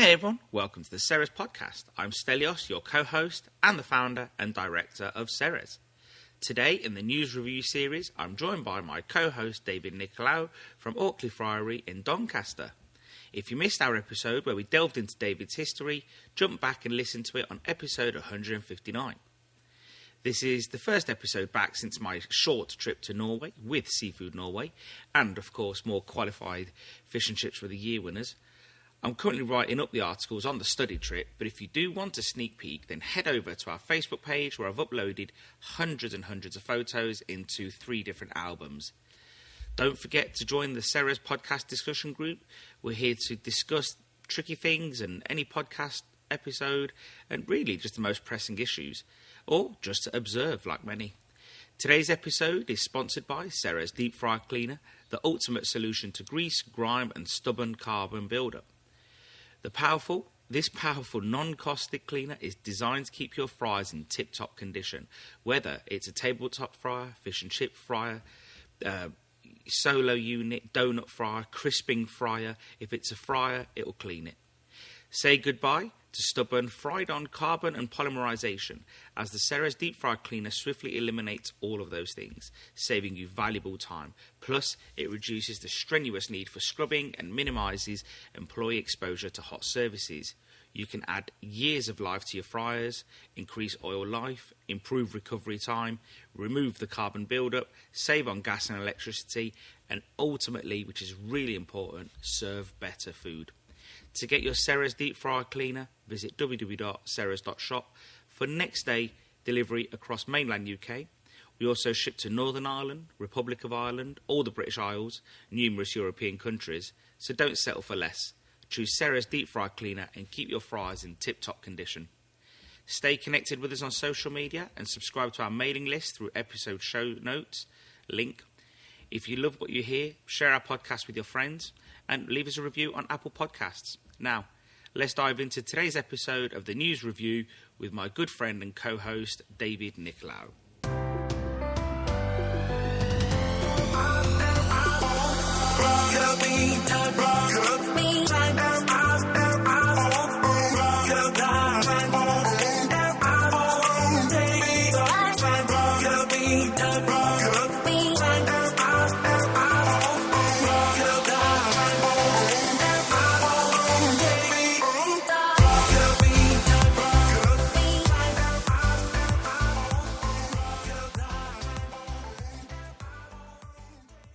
Hey everyone, welcome to the Ceres podcast. I'm Stelios, your co-host and the founder and director of Ceres. Today in the news review series, I'm joined by my co-host David and Nicolaou from Orkley Friary in Doncaster. If you missed our episode where we delved into David's history, jump back and listen to it on episode 159. This is the first episode back since my short trip to Norway with Seafood Norway, and of course more qualified fish and chips were the year winners. I'm currently writing up the articles on the study trip, but if you do want a sneak peek, then head over to our Facebook page where I've uploaded hundreds and hundreds of photos into 3 different albums. Don't forget to join the Ceres podcast discussion group. We're here to discuss tricky things and any podcast episode, and really just the most pressing issues, or just to observe like many. Today's episode is sponsored by Ceres Deep Fry Cleaner, the ultimate solution to grease, grime and stubborn carbon buildup. This powerful non-caustic cleaner is designed to keep your fries in tip-top condition, whether it's a tabletop fryer, fish and chip fryer, solo unit, donut fryer, crisping fryer. If it's a fryer, it'll clean it. Say goodbye to stubborn fried-on carbon and polymerization, as the Ceres Deep Fry Cleaner swiftly eliminates all of those things, saving you valuable time. Plus, it reduces the strenuous need for scrubbing and minimizes employee exposure to hot surfaces. You can add years of life to your fryers, increase oil life, improve recovery time, remove the carbon buildup, save on gas and electricity, and ultimately, which is really important, serve better food. To get your Ceres Deep Fryer Cleaner, visit www.ceres.shop for next day delivery across mainland UK. We also ship to Northern Ireland, Republic of Ireland, all the British Isles, numerous European countries, so don't settle for less. Choose Ceres Deep Fry Cleaner and keep your fries in tip-top condition. Stay connected with us on social media and subscribe to our mailing list through episode show notes, link. If you love what you hear, share our podcast with your friends and leave us a review on Apple Podcasts. Now, let's dive into today's episode of the News Review with my good friend and co-host, David Nicolaou.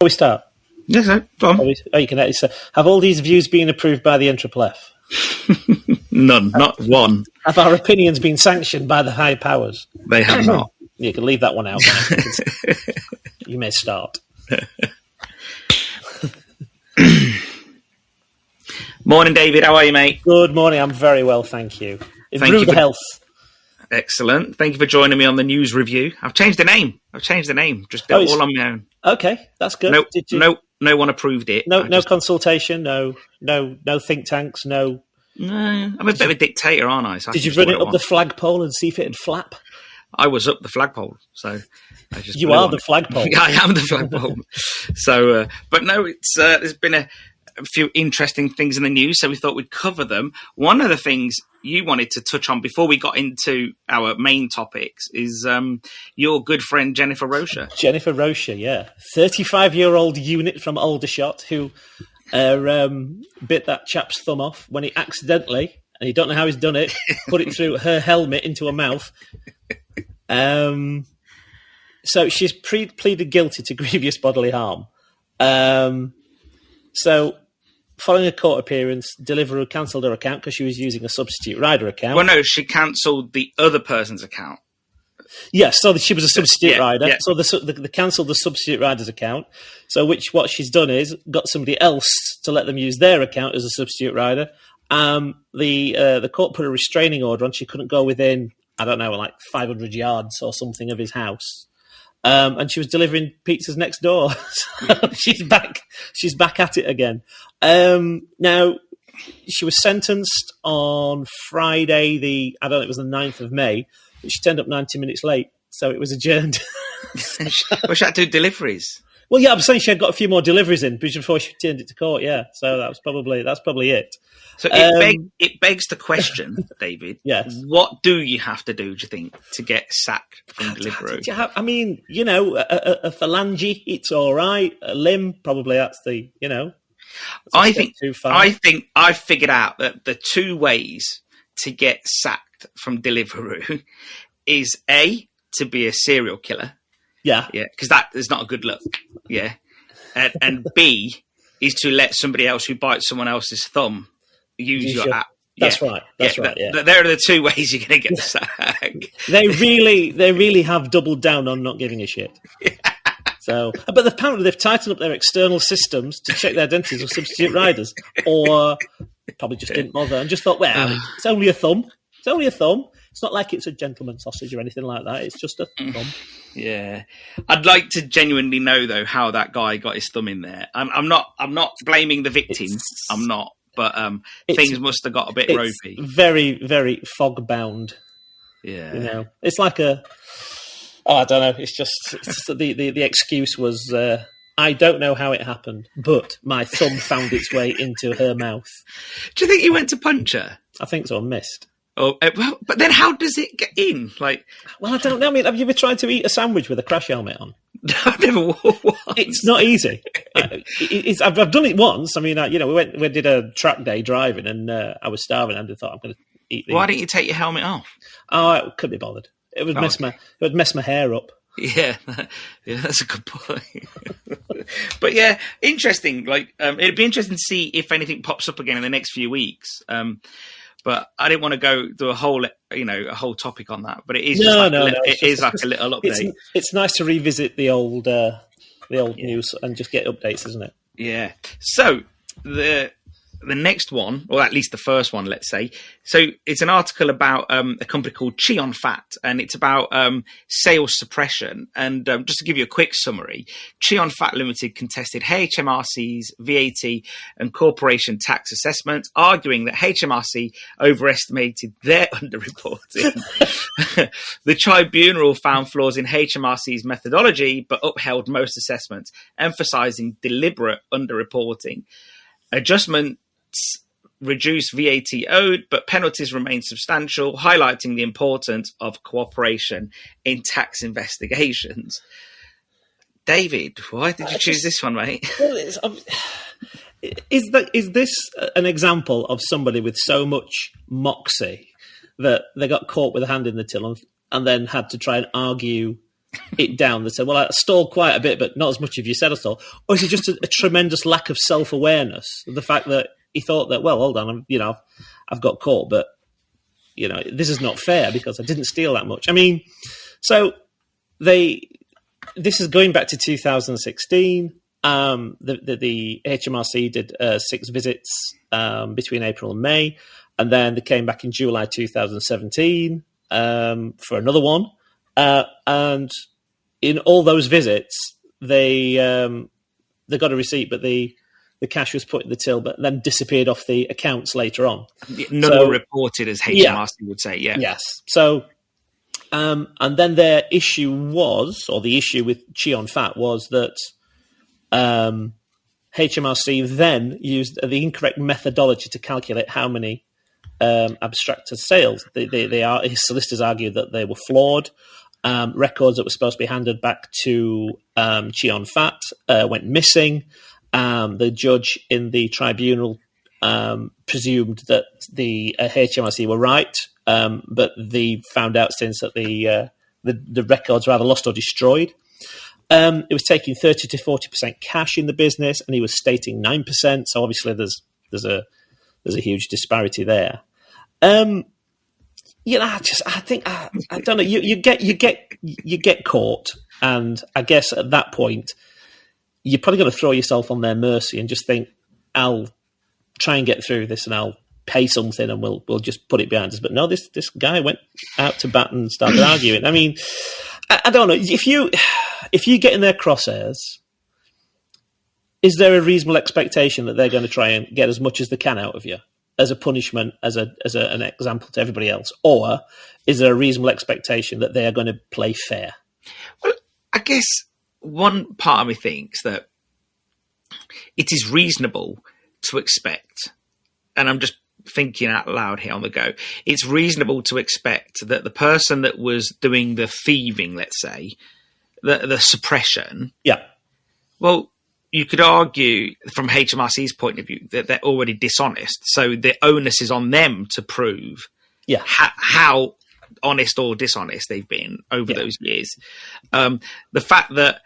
We start. Yes, sir. Go on. You can have all these views been approved by the Intraplef? None, not one. Have our opinions been sanctioned by the high powers? They have not. You can leave that one out. You may start. Morning, David. How are you, mate? Good morning. I'm very well, thank you. In rude health. Excellent. Thank you for joining me on the news review. I've changed the name. Just did it all on my own. Okay, that's good. No one approved it. No consultation. No think tanks. No. I'm a bit of a dictator, aren't I? So did you run it up the flagpole and see if it'd flap? I was up the flagpole, so I just. You are the flagpole. Yeah, I am the flagpole. So, but no, it's there's been a few interesting things in the news, so we thought we'd cover them. One of the things you wanted to touch on before we got into our main topics is your good friend Jennifer Rocha. Jennifer Rocha, yeah. 35-year-old unit from Aldershot who bit that chap's thumb off when he accidentally, and you don't know how he's done it, put it through her helmet into her mouth. So she's pleaded guilty to grievous bodily harm. So following a court appearance, Deliveroo cancelled her account because she was using a substitute rider account. Well, no, she cancelled the other person's account. Yes, so she was a substitute rider. Yeah. So they cancelled the substitute rider's account. So what she's done is got somebody else to let them use their account as a substitute rider. The court put a restraining order on. She couldn't go within, I don't know, like 500 yards or something of his house. And she was delivering pizzas next door. So she's back at it again. Now, she was sentenced on Friday, it was the 9th of May, but she turned up 90 minutes late, so it was adjourned. Well, she had to do deliveries. Well, yeah, I'm saying she had got a few more deliveries in before she turned it to court. Yeah, so that's probably it. So it begs the question, David. Yes. What do you have to do think, to get sacked from Deliveroo? I mean, a phalange, it's all right. A limb, probably that's the, I think I've figured out that the two ways to get sacked from Deliveroo is A, to be a serial killer. Yeah. Yeah, because that is not a good look. Yeah. And B is to let somebody else who bites someone else's thumb use your app. That's right. That's right. Yeah. There are the two ways you're going to get the sack. They really have doubled down on not giving a shit. Yeah. So, but apparently they've tightened up their external systems to check the identities of substitute riders, or probably just didn't bother and just thought, well, it's only a thumb. It's only a thumb. It's not like it's a gentleman's sausage or anything like that. It's just a thumb. Yeah, I'd like to genuinely know though how that guy got his thumb in there. I'm not blaming the victim. I'm not, but things must have got a bit ropey. Very, very fog bound. Yeah, it's like I don't know. It's just the excuse was I don't know how it happened, but my thumb found its way into her mouth. Do you think you went to punch her? I think so. I missed. Oh, well, but then how does it get in? Well, I don't know. I mean, have you ever tried to eat a sandwich with a crash helmet on? I've never wore one. It's not easy. I've done it once. I mean, we did a track day driving, and I was starving, and I thought I'm going to eat these. Why didn't you take your helmet off? Oh, I couldn't be bothered. It would mess my hair up. Yeah, that's a good point. But yeah, interesting. It'd be interesting to see if anything pops up again in the next few weeks. But I didn't want to go do a whole topic on that. But it is a little update. It's nice to revisit the old news and just get updates, isn't it? Yeah. So the next one, or at least the first one, let's say. So it's an article about a company called Cheon, and it's about sales suppression. And just to give you a quick summary, Cheon Limited contested HMRC's VAT and corporation tax assessment, arguing that HMRC overestimated their underreporting. The tribunal found flaws in HMRC's methodology, but upheld most assessments, emphasising deliberate underreporting. Adjustments reduce VAT owed, but penalties remain substantial, highlighting the importance of cooperation in tax investigations. David, why did you choose this one, mate? Well, is this an example of somebody with so much moxie that they got caught with a hand in the till and then had to try and argue it down? They said, well, I stole quite a bit, but not as much as you said I stole. Or is it just a tremendous lack of self-awareness? The fact that he thought that, well, hold on, I've got caught, but, this is not fair because I didn't steal that much. I mean, so this is going back to 2016. The HMRC did 6 visits between April and May, and then they came back in July 2017 for another one. And in all those visits, they got a receipt, but the cash was put in the till, but then disappeared off the accounts later on. None were reported, as HMRC would say. Yeah. Yes. So, and then their issue was, or the issue with Cheon was that HMRC then used the incorrect methodology to calculate how many abstracted sales. His solicitors argued that they were flawed. Records that were supposed to be handed back to Cheon went missing. The judge in the tribunal presumed that the HMRC were right, but they found out since that the records were either lost or destroyed. It was taking 30 to 40% cash in the business, and he was stating 9%. So obviously, there's a huge disparity there. I don't know. You get caught, and I guess at that point, you're probably going to throw yourself on their mercy and just think, I'll try and get through this, and I'll pay something, and we'll just put it behind us. But no, this guy went out to bat and started arguing. I mean, I don't know if you get in their crosshairs. Is there a reasonable expectation that they're going to try and get as much as they can out of you as a punishment, as an example to everybody else? Or is there a reasonable expectation that they are going to play fair? Well, I guess one part of me thinks that it is reasonable to expect, and I'm just thinking out loud here on the go, it's reasonable to expect that the person that was doing the thieving, let's say, the suppression, well, you could argue from HMRC's point of view that they're already dishonest. So the onus is on them to prove how honest or dishonest they've been over those years. The fact that,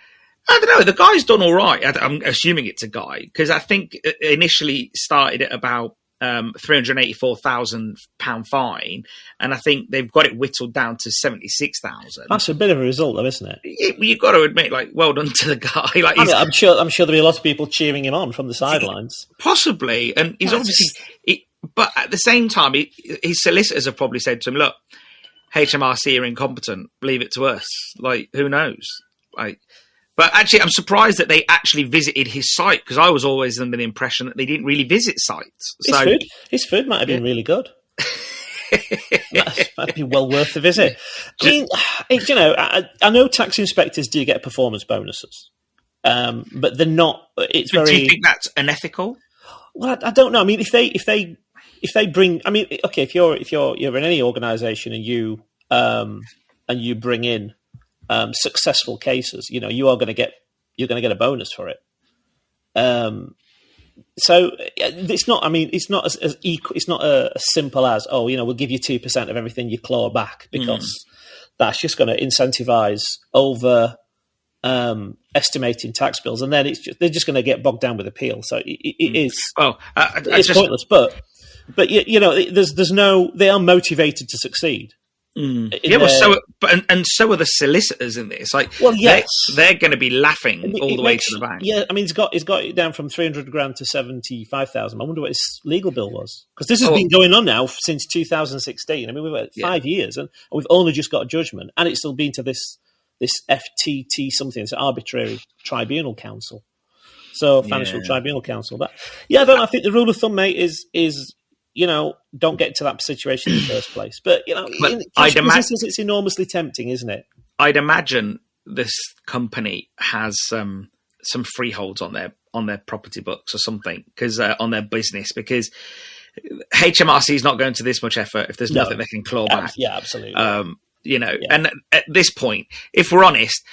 I don't know, the guy's done all right. I'm assuming it's a guy, because I think it initially started at about £384,000 fine, and I think they've got it whittled down to 76,000. That's a bit of a result, though, isn't it? You've got to admit, like, well done to the guy. Like, I'm sure there'll be a lot of people cheering him on from the sidelines. Possibly, and he's obviously. But at the same time, his solicitors have probably said to him, "Look, HMRC are incompetent. Leave it to us." Like, who knows? Like. But actually, I'm surprised that they actually visited his site, because I was always under the impression that they didn't really visit sites. His food might have been really good. Might be well worth the visit. I mean, I know tax inspectors do get performance bonuses, but they're not. It's very. Do you think that's unethical? Well, I don't know. I mean, if they bring, I mean, okay, if you're in any organisation and you bring in successful cases, you're going to get a bonus for it. So it's not. I mean, it's not as equal. It's not as simple as we'll give you 2% of everything you claw back, because that's just going to incentivize over estimating tax bills, and then they're just going to get bogged down with appeal. So it is. Well, it's pointless. But there's no. They are motivated to succeed. So are the solicitors in this. Like, well, yes, they're going to be laughing all the way to the bank. Yeah, I mean, it's got it down from 300 grand to 75,000. I wonder what his legal bill was, because this has been going on now since 2016. I mean, we've had 5 years, and we've only just got a judgment, and it's still been to this FTT something, it's Arbitrary Tribunal Council, so Financial Tribunal Council. But I think the rule of thumb, mate, is don't get to that situation in the first place. But, I'd imagine it's enormously tempting, isn't it? I'd imagine this company has some freeholds on their property books or something, because on their business, because HMRC is not going to this much effort if there's nothing they can claw back. Yeah, absolutely. And at this point, if we're honest,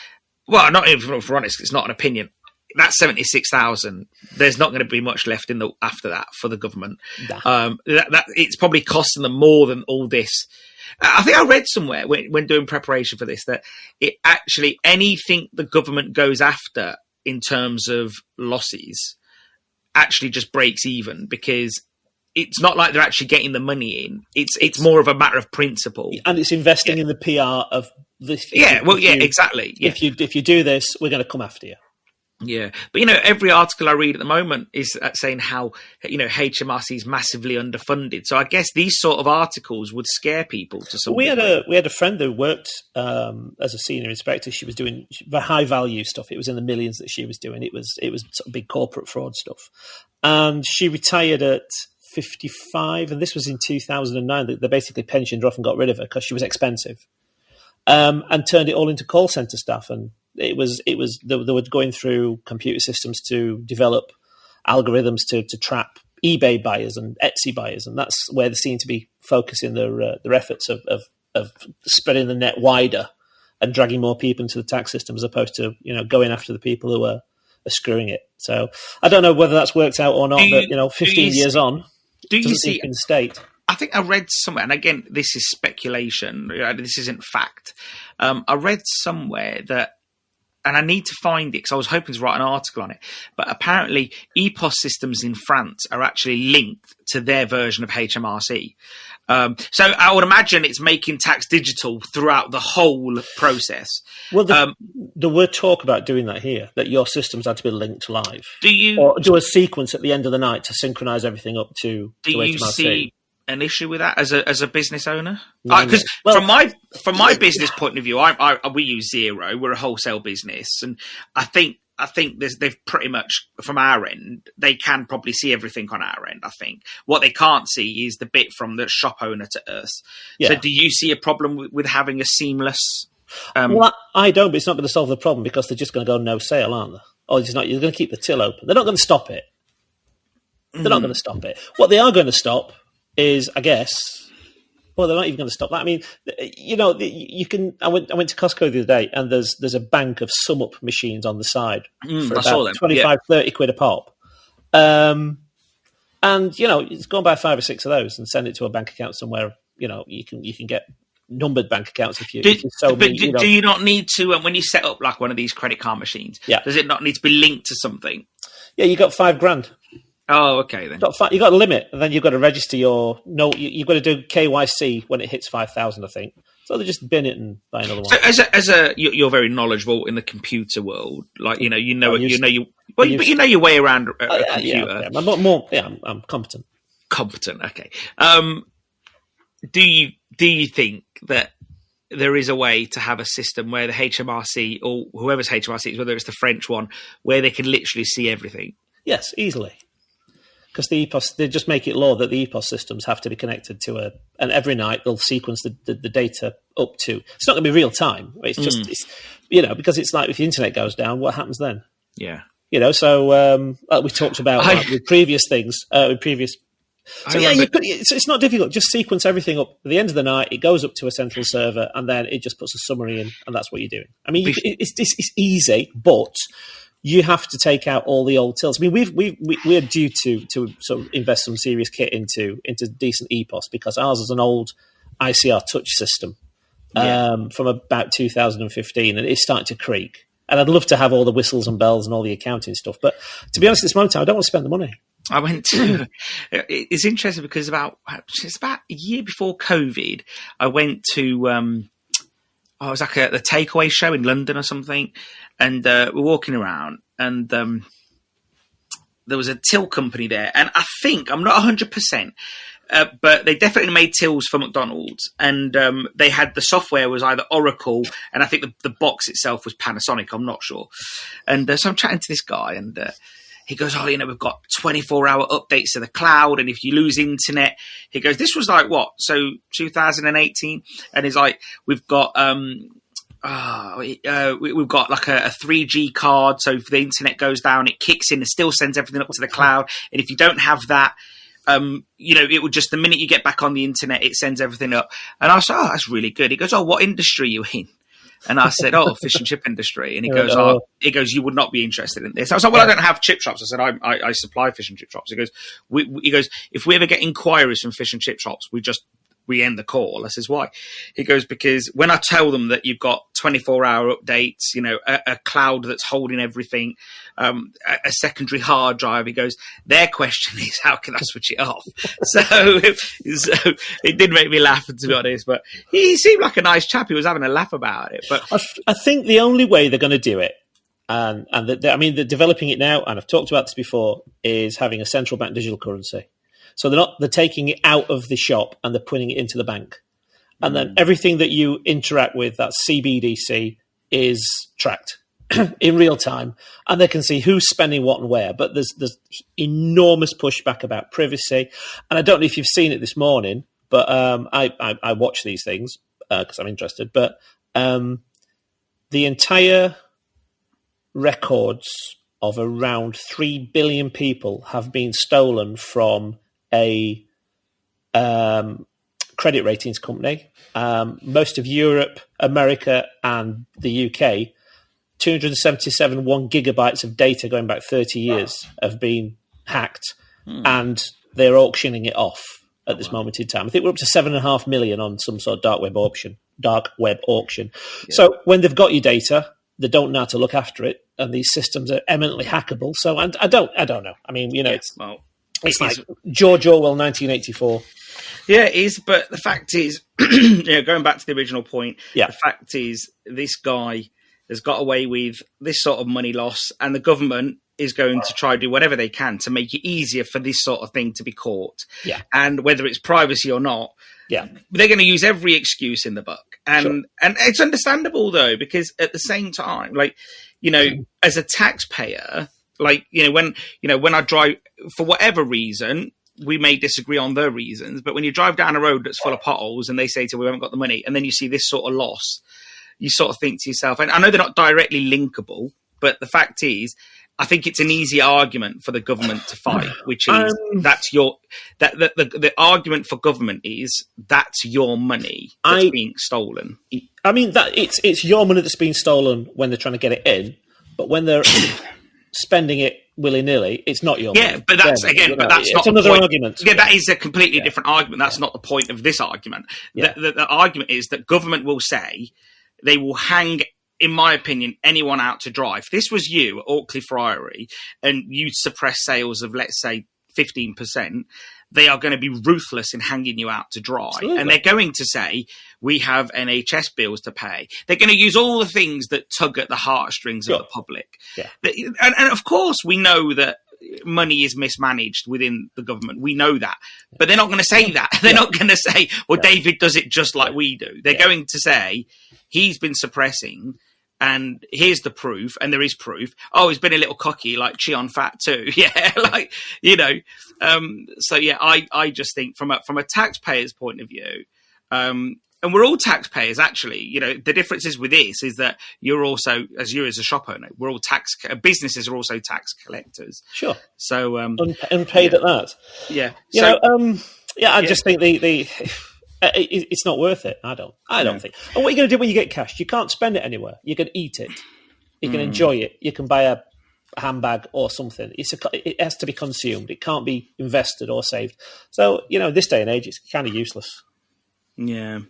well, not even if we're honest, it's not an opinion. That's 76,000. There's not going to be much left after that for the government. Nah. It's probably costing them more than all this. I think I read somewhere when doing preparation for this that it actually, anything the government goes after in terms of losses actually just breaks even, because it's not like they're actually getting the money in. It's more of a matter of principle, and it's investing in the PR of this. Exactly. Yeah. If you do this, we're going to come after you. Yeah, but every article I read at the moment is saying how HMRC is massively underfunded. So I guess these sort of articles would scare people to some. We had a friend who worked as a senior inspector. She was doing high value stuff. It was in the millions that she was doing. It was sort of big corporate fraud stuff, and she retired at 55, and this was in 2009. They basically pensioned her off and got rid of her because she was expensive, and turned it all into call center staff. And they were going through computer systems to develop algorithms to trap eBay buyers and Etsy buyers, and that's where they seem to be focusing their efforts of spreading the net wider and dragging more people into the tax system, as opposed to going after the people who are screwing it. So I don't know whether that's worked out or not, but 15 years on, do you see in the state? I think I read somewhere, and again, this is speculation. This isn't fact. I read somewhere that, and I need to find it because I was hoping to write an article on it, but apparently EPOS systems in France are actually linked to their version of HMRC. So I would imagine it's making tax digital throughout the whole process. Well, there were talk about doing that here, that your systems had to be linked live. Or do a sequence at the end of the night to synchronise everything up to HMRC? Do you see an issue with that as a business owner? Because from my business point of view, we use Xero. We're a wholesale business, and I think they've pretty much, from our end, they can probably see everything on our end. I think what they can't see is the bit from the shop owner to us. Yeah. So do you see a problem with having a seamless? Well, I don't, but it's not going to solve the problem because they're just going to go no sale, aren't they? Or it's not. You're going to keep the till open. They're not going to stop it. They're not going to stop it. What they are going to stop is, I guess. Well, they're not even going to stop that. I mean, you can. I went to Costco the other day, and there's a bank of sum up machines on the side for about 25, 30 quid a pop. And it's go and buy 5 or 6 of those and send it to a bank account somewhere. You can get numbered bank accounts if you so. But do you not need to when you set up like one of these credit card machines? Yeah. Does it not need to be linked to something? Yeah, you got $5,000. Oh, okay then. You got a limit, and then you've got to register your you've got to do KYC when it hits 5,000, I think. So they just bin it and buy another one. So you're very knowledgeable in the computer world, like you know your way around a computer. Yeah, I'm competent. Competent, okay. Do you think that there is a way to have a system where the HMRC or whoever's HMRC is, whether it's the French one, where they can literally see everything? Yes, easily. Because the EPOS, they just make it law that the EPOS systems have to be connected to and every night they'll sequence the data up to. It's not going to be real time. It's just, because it's like if the internet goes down, what happens then? Yeah. So we talked about with previous things, it's not difficult. Just sequence everything up. At the end of the night, it goes up to a central server, and then it just puts a summary in, and that's what you're doing. I mean, it's easy, but you have to take out all the old tills. I mean, we're due to sort of invest some serious kit into decent EPOS because ours is an old ICR touch system from about 2015, and it's starting to creak. And I'd love to have all the whistles and bells and all the accounting stuff, but to be honest, at this moment in time, I don't want to spend the money. I went to. It's interesting because it's about a year before COVID, I went to. I was like the takeaway show in London or something, and we're walking around, and there was a till company there, and I think I'm not 100%, but they definitely made tills for McDonald's, and they had the software was either Oracle, and I think the box itself was Panasonic. I'm not sure, and so I'm chatting to this guy, and. He goes, we've got 24-hour updates to the cloud, and if you lose internet, he goes, this was like what? So 2018, and he's like, we've got we've got like a 3G card, so if the internet goes down, it kicks in and still sends everything up to the cloud, and if you don't have that, it would just the minute you get back on the internet, it sends everything up. And I said, that's really good. He goes, what industry are you in? And I said, fish and chip industry. And he goes, you would not be interested in this. I was like, I don't have chip shops. I said, I supply fish and chip shops. He goes, if we ever get inquiries from fish and chip shops, we end the call. I says, why? He goes, because when I tell them that you've got 24-hour updates, a cloud that's holding everything, a secondary hard drive, he goes, their question is, how can I switch it off? so it did make me laugh, to be honest, but he seemed like a nice chap. He was having a laugh about it. But I think the only way they're going to do it, and they're developing it now, and I've talked about this before, is having a central bank digital currency. So they're taking it out of the shop and they're putting it into the bank. And then everything that you interact with, that CBDC, is tracked in real time. And they can see who's spending what and where. But there's enormous pushback about privacy. And I don't know if you've seen it this morning, but I watch these things because I'm interested. But the entire records of around 3 billion people have been stolen from a credit ratings company. Most of Europe, America, and the UK, 277 1 gigabytes of data going back 30 years have been hacked, and they're auctioning it off at this moment in time. I think we're up to 7.5 million on some sort of dark web auction. Yeah. So when they've got your data, they don't know how to look after it, and these systems are eminently hackable. So I don't know. I mean, it's like George Orwell, 1984. Yeah, it is. But the fact is, going back to the original point, the fact is this guy has got away with this sort of money loss, and the government is going to try to do whatever they can to make it easier for this sort of thing to be caught. Yeah. And whether it's privacy or not, they're going to use every excuse in the book. And it's understandable, though, because at the same time, as a taxpayer, when I drive, for whatever reason, we may disagree on the reasons, but when you drive down a road that's full of potholes and they say to you, we haven't got the money, and then you see this sort of loss, you sort of think to yourself, and I know they're not directly linkable, but the fact is, I think it's an easy argument for the government to fight, which is the argument for government is that's your money that's being stolen. I mean, that it's your money that's being stolen when they're trying to get it in, but when they're spending it willy-nilly, it's not your money. Yeah, but that's not another argument. Yeah, that is a completely different argument. That's not the point of this argument. Yeah. The argument is that government will say they will hang, in my opinion, anyone out to dry. If this was you at Auckley Friary and you suppress sales of, let's say, 15%, they are going to be ruthless in hanging you out to dry. Absolutely. And they're going to say, we have NHS bills to pay. They're going to use all the things that tug at the heartstrings of the public. Yeah. And of course, we know that money is mismanaged within the government. We know that. But they're not going to say that. They're not going to say, well, David does it just like we do. They're going to say, he's been suppressing, and here's the proof, and there is proof. Oh, he's been a little cocky, like Cheon fat too. Yeah, like, you know. So, yeah, I just think from a taxpayer's point of view, and we're all taxpayers, actually. You know, the difference is with this is that you're also, as a shop owner, we're all businesses are also tax collectors. Sure. So unpaid at that. Yeah. I just think it's not worth it. I don't think. And what are you going to do when you get cash? You can't spend it anywhere. You can eat it. You can enjoy it. You can buy a handbag or something. It has to be consumed. It can't be invested or saved. So, you know, this day and age, it's kind of useless. Yeah.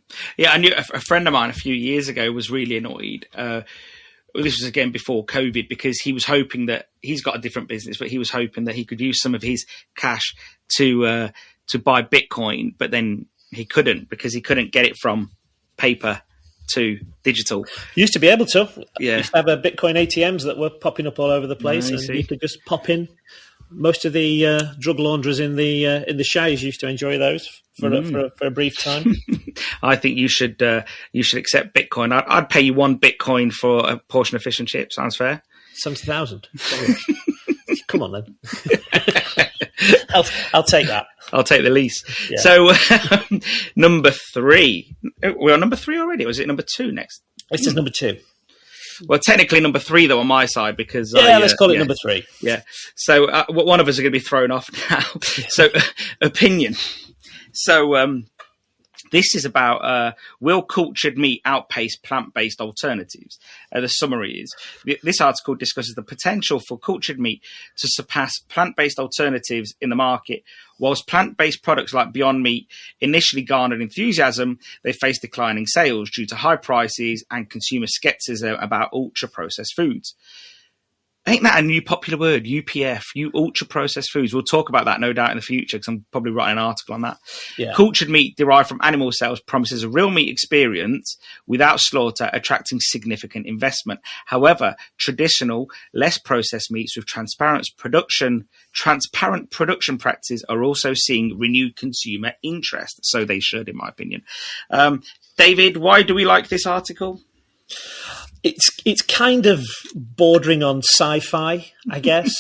I knew a friend of mine a few years ago was really annoyed. This was again before COVID, because he was hoping that he's got a different business, but he was hoping that he could use some of his cash to buy Bitcoin, but then he couldn't, because he couldn't get it from paper to digital. You used to be able to. Yeah. Used to have Bitcoin ATMs that were popping up all over the place, you could just pop in. Most of the drug launderers in the shires used to enjoy those for a brief time. I think you should accept Bitcoin. I'd pay you one Bitcoin for a portion of fish and chips. Sounds fair. 70,000. Come on then. I'll take that. I'll take the lease. Yeah. So number 3. We're on number 3 already. Or was it number 2 next? This is number 2. Well, technically number 3 though on my side, because let's call it number 3. Yeah. So one of us are going to be thrown off now. So opinion. So this is about will cultured meat outpace plant-based alternatives? The summary is, this article discusses the potential for cultured meat to surpass plant-based alternatives in the market. Whilst plant-based products like Beyond Meat initially garnered enthusiasm, they face declining sales due to high prices and consumer skepticism about ultra-processed foods. Ain't that a new popular word? UPF, ultra-processed foods. We'll talk about that, no doubt, in the future, because I'm probably writing an article on that. Yeah. Cultured meat derived from animal cells promises a real meat experience without slaughter, attracting significant investment. However, traditional, less processed meats with transparent production practices are also seeing renewed consumer interest. So they should, in my opinion. David, why do we like this article? It's kind of bordering on sci-fi, I guess,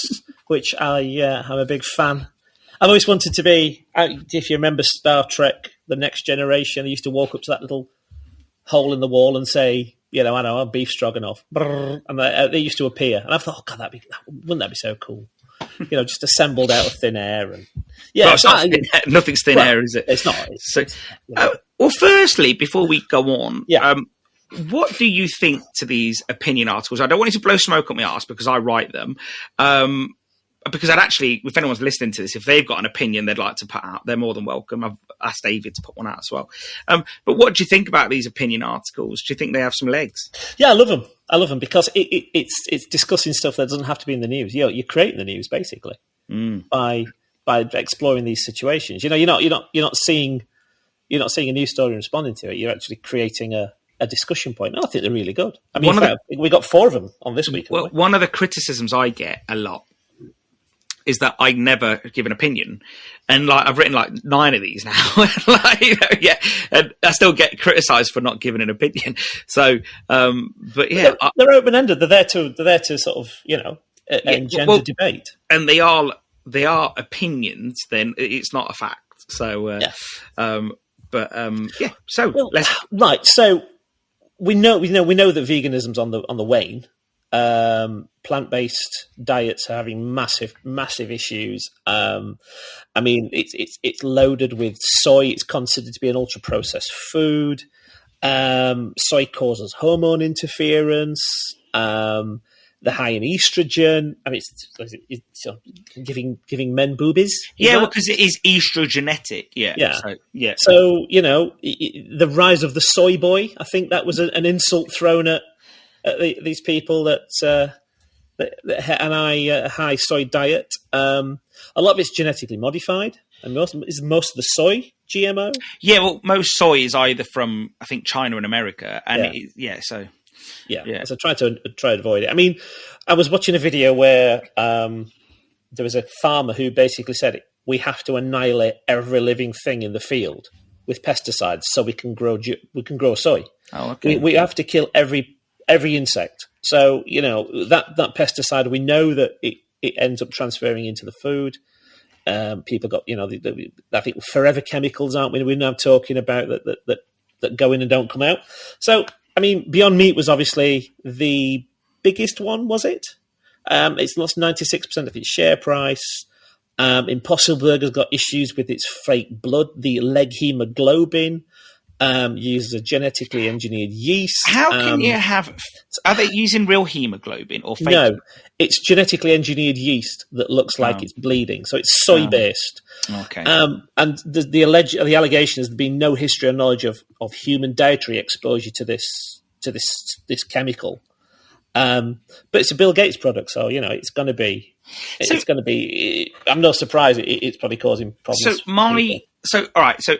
which I'm a big fan. I've always wanted to be, if you remember Star Trek, The Next Generation, they used to walk up to that little hole in the wall and say, I know, beef stroganoff. And they used to appear. And I thought, oh, God, wouldn't that be so cool? Just assembled out of thin air. And nothing's thin air, is it? It's not. Well, firstly, before we go on, what do you think to these opinion articles? I don't want you to blow smoke up my arse because I write them. Because I'd actually, if anyone's listening to this, if they've got an opinion they'd like to put out, they're more than welcome. I've asked David to put one out as well. But what do you think about these opinion articles? Do you think they have some legs? Yeah, I love them because it's discussing stuff that doesn't have to be in the news. You're creating the news basically by exploring these situations. You're not seeing a news story and responding to it. You're actually creating a discussion point. And I think they're really good. I mean, we got 4 of them on this week. Well, one of the criticisms I get a lot is that I never give an opinion, and I've written 9 of these now. And I still get criticised for not giving an opinion. So, but yeah, they're open ended. They're there to sort of engender debate, and they are opinions. Then it's not a fact. So, So let's right. So we know that veganism's on the wane. Plant-based diets are having massive issues. I mean, it's loaded with soy. It's considered to be an ultra-processed food. Soy causes hormone interference. They're high in estrogen. I mean, it's giving men boobies. Yeah, well, because it is estrogenetic. Yeah. So, So, the rise of the soy boy, I think that was an insult thrown at these people that had a high soy diet. A lot of it's genetically modified, and most of the soy GMO. Yeah, well, most soy is either from, I think, China and America, and so try to avoid it. I mean, I was watching a video where there was a farmer who basically said, we have to annihilate every living thing in the field with pesticides so we can grow soy. Oh, okay. We have to kill every insect. So, that pesticide, we know that it ends up transferring into the food. People got, I think forever chemicals, aren't we? We're now talking about that go in and don't come out. So, I mean, Beyond Meat was obviously the biggest one, was it? It's lost 96% of its share price. Impossible Burger's got issues with its fake blood, the leg hemoglobin. Uses a genetically engineered yeast. How can you have? Are they using real hemoglobin or fake? No, it's genetically engineered yeast that looks like it's bleeding. So it's soy based. Okay. And the allegation has been no history or knowledge of human dietary exposure to this chemical. But it's a Bill Gates product, so it's going to be. It's going to be. I'm not surprised. It's probably causing problems. All right. So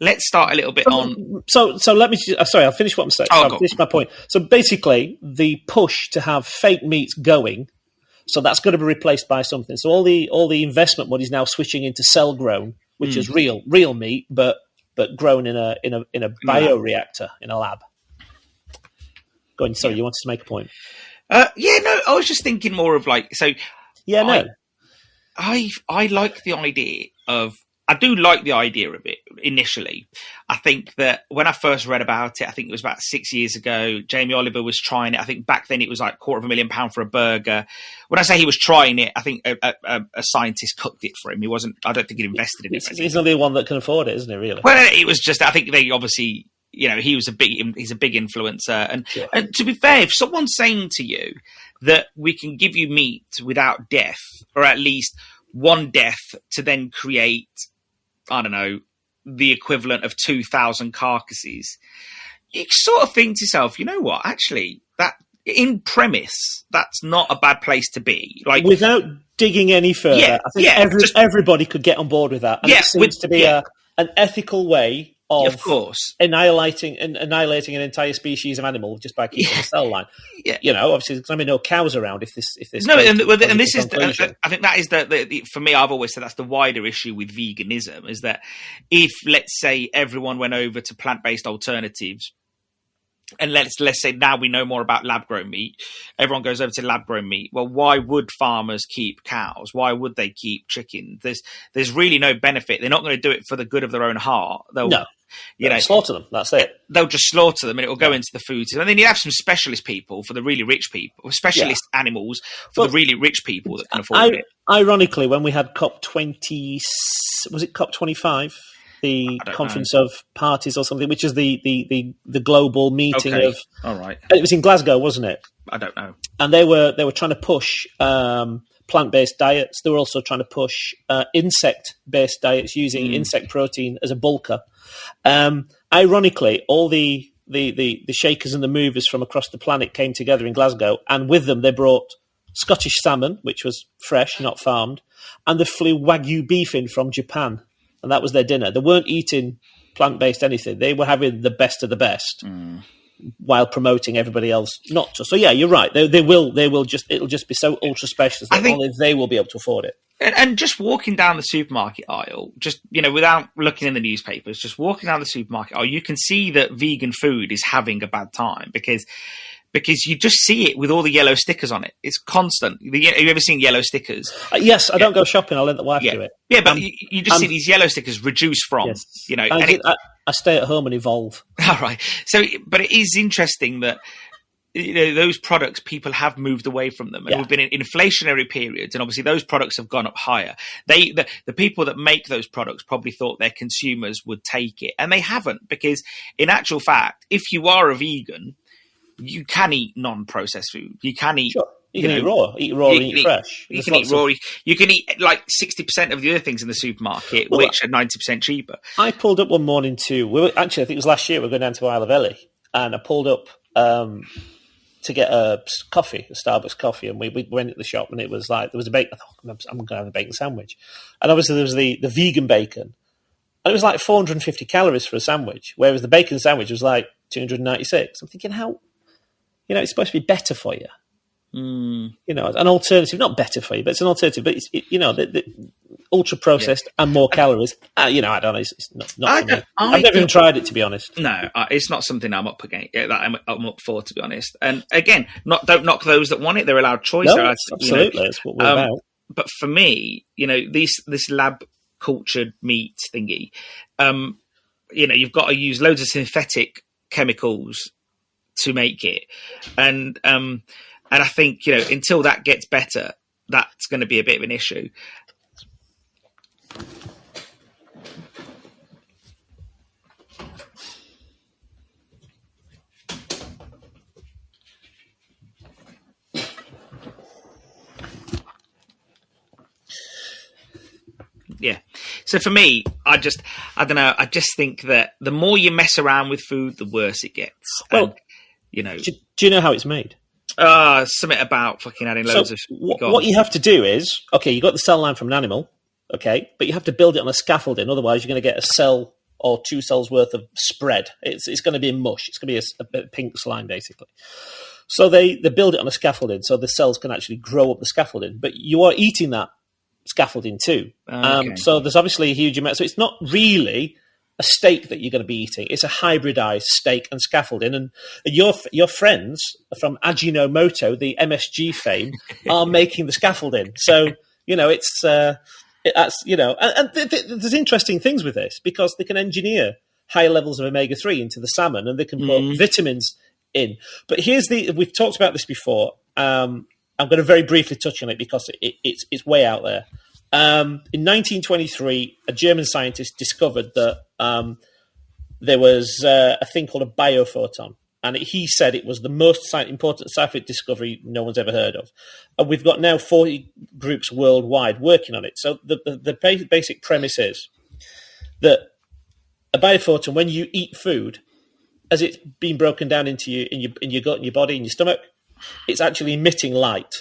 let's start a little bit on. So let me. Sorry, I'll finish what I'm saying. I'll finish my point. So basically, the push to have fake meats going, so that's going to be replaced by something. So all the investment money is now switching into cell grown, which is real meat, but grown in a bioreactor in a lab. Go on. Sorry, you wanted to make a point. I was just thinking more of like so. Yeah, no. I like the idea of. I do like the idea of it initially. I think that when I first read about it, I think it was about 6 years ago, Jamie Oliver was trying it. I think back then it was like £250,000 for a burger. When I say he was trying it, I think a scientist cooked it for him. I don't think he invested in it. He's not the one that can afford it, isn't he, really? Well, it was just, I think they obviously, he's a big influencer. And to be fair, if someone's saying to you that we can give you meat without death, or at least one death to then create, I don't know, the equivalent of 2,000 carcasses, you sort of think to yourself, you know what, actually, that in premise, that's not a bad place to be. Like, without digging any further, I think everybody could get on board with that. And it seems to be an ethical way of course, annihilating an entire species of animal just by keeping a cell line. Obviously, there's going to be no cows around if this. No, and this is. I think that is the for me. I've always said that's the wider issue with veganism is that if, let's say, everyone went over to plant-based alternatives, and let's say now we know more about lab-grown meat, everyone goes over to lab-grown meat. Well, why would farmers keep cows? Why would they keep chickens? There's really no benefit. They're not going to do it for the good of their own heart. They'll slaughter them. That's it. They'll just slaughter them, and it will go into the food. And then you have some specialist people for the really rich people, specialist animals for the really rich people that can afford it. Ironically, when we had COP20, was it COP25? The conference of parties or something, which is the global meeting of. All right. It was in Glasgow, wasn't it? I don't know. And they were trying to push plant-based diets. They were also trying to push insect-based diets using insect protein as a bulker. Ironically, all the shakers and the movers from across the planet came together in Glasgow, and with them they brought Scottish salmon, which was fresh, not farmed, and they flew Wagyu beef in from Japan. And that was their dinner. They weren't eating plant-based anything. They were having the best of the best while promoting everybody else not to. So yeah, you're right. It'll just be so ultra specialist that only they will be able to afford it. And just walking down the supermarket aisle, just, without looking in the newspapers, just walking down the supermarket aisle, you can see that vegan food is having a bad time because you just see it with all the yellow stickers on it. It's constant. Have you ever seen yellow stickers? Yes, I don't go shopping. I'll let the wife do it. Yeah, but you just see these yellow stickers reduced from, I stay at home and evolve. All right. So, but it is interesting that, those products, people have moved away from them, and we've been in inflationary periods, and obviously those products have gone up higher. The people that make those products probably thought their consumers would take it, and they haven't, because in actual fact, if you are a vegan, you can eat non-processed food. You can eat. Sure. You can eat raw, and eat fresh. You can eat raw. You can eat like 60% of the other things in the supermarket, which are 90% cheaper. I pulled up one morning I think it was last year. We were going down to Isle of Ely, and I pulled up to get a Starbucks coffee, and we went to the shop, and it was like there was a bacon. I thought, I'm going to have a bacon sandwich, and obviously there was the vegan bacon, and it was like 450 calories for a sandwich, whereas the bacon sandwich was like 296. I'm thinking, how, it's supposed to be better for you. An alternative, not better for you, but it's an alternative. But it's the ultra processed and more calories. I don't know. It's not for me. I've never even tried it, to be honest. No, it's not something I'm up against. That I'm up for, to be honest. And again, don't knock those that want it. They're allowed choice. No, absolutely, that's what we're about. But for me, this lab cultured meat thingy, you've got to use loads of synthetic chemicals to make it, and I think, until that gets better, that's going to be a bit of an issue. Yeah. So for me, I don't know. I just think that the more you mess around with food, the worse it gets. Well, and, do you know how it's made? Something about fucking adding loads of... What you have to do is, you got the cell line from an animal, but you have to build it on a scaffolding. Otherwise, you're going to get a cell or 2 cells worth of spread. It's going to be a mush. It's going to be a bit of pink slime, basically. So they build it on a scaffolding so the cells can actually grow up the scaffolding. But you are eating that scaffolding too. So there's obviously a huge amount. So it's not really a steak that you're going to be eating. It's a hybridized steak and scaffolding. And your friends from Ajinomoto, the MSG fame, are making the scaffolding. So, there's interesting things with this, because they can engineer higher levels of omega-3 into the salmon, and they can put vitamins in. But we've talked about this before. I'm going to very briefly touch on it because it's way out there. In 1923, a German scientist discovered that there was a thing called a biophoton, and he said it was the most important scientific discovery no one's ever heard of. And we've got now 40 groups worldwide working on it. So the basic premise is that a biophoton, when you eat food, as it's being broken down into your gut and your body and your stomach, it's actually emitting light.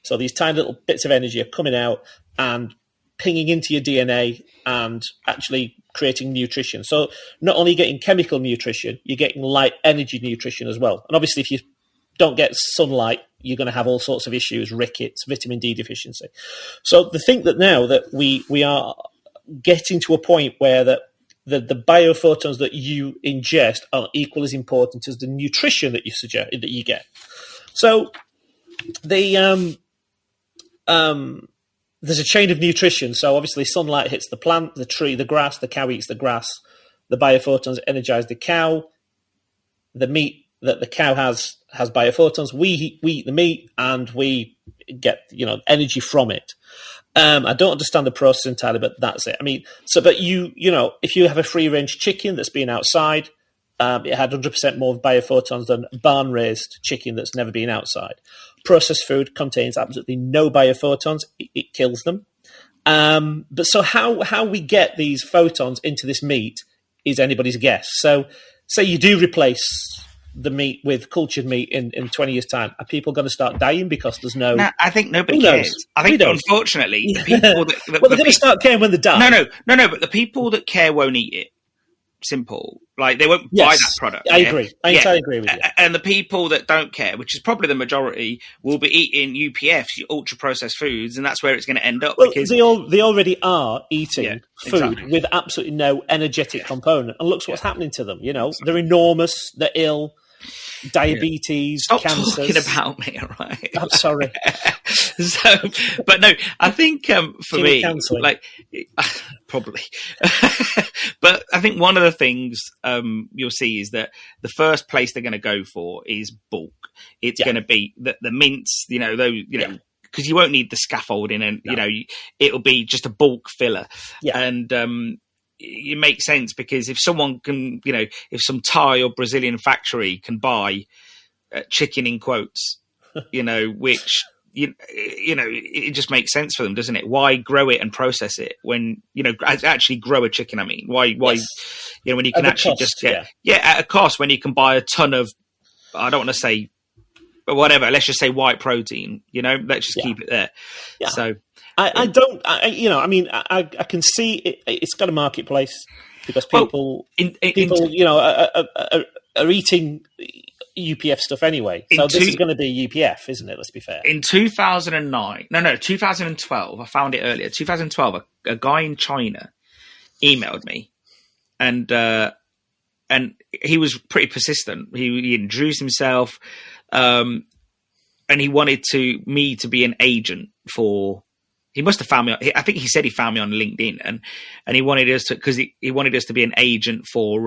So these tiny little bits of energy are coming out and pinging into your DNA and actually creating nutrition. So not only getting chemical nutrition, you're getting light energy nutrition as well. And obviously if you don't get sunlight, you're going to have all sorts of issues, rickets, vitamin D deficiency. So the thing that now that we are getting to a point where that the biophotons that you ingest are equal as important as the nutrition that you get. So there's a chain of nutrition. So obviously sunlight hits the plant, the tree, the grass, the cow eats the grass, the biophotons energize the cow, the meat that the cow has biophotons. We eat the meat and we get energy from it. I don't understand the process entirely, but that's it. I mean, but if you have a free range chicken that's been outside, it had 100% more biophotons than barn-raised chicken that's never been outside. Processed food contains absolutely no biophotons. It kills them. But so how we get these photons into this meat is anybody's guess. So say you do replace the meat with cultured meat in 20 years' time, are people going to start dying because there's no... No, I think nobody cares. I think, unfortunately, the people that... Well, they're going to start caring when they die. No, but the people that care won't eat it. Simple. Like, they won't buy that product. I agree. I entirely agree with you. And the people that don't care, which is probably the majority, will be eating UPFs, ultra-processed foods, and that's where it's going to end up. Well, because they already are eating food with absolutely no energetic component. And look what's happening to them. They're enormous, they're ill, diabetes, Stop cancers. Talking about me, all right? I'm sorry. But no, I think for me, counselling? like, probably. But I think one of the things you'll see is that the first place they're going to go for is bulk. It's going to be the mince, because you won't need the scaffolding, and it'll be just a bulk filler. Yeah. And it makes sense, because if someone can, if some Thai or Brazilian factory can buy chicken in quotes, which it just makes sense for them, doesn't it? Why grow it and process it when actually grow a chicken? I mean, why when you can actually just get at a cost, when you can buy a ton of, I don't want to say, but whatever, let's just say white protein. Let's just keep it there. Yeah. So I can see it's got a marketplace, because people are eating UPF stuff anyway. So this is going to be UPF, isn't it? Let's be fair. In 2012, I found it earlier. 2012, a guy in China emailed me, and he was pretty persistent. He introduced himself, and he wanted me to be an agent for. He must have found me. I think he said he found me on LinkedIn, and he wanted us to, because he wanted us to be an agent for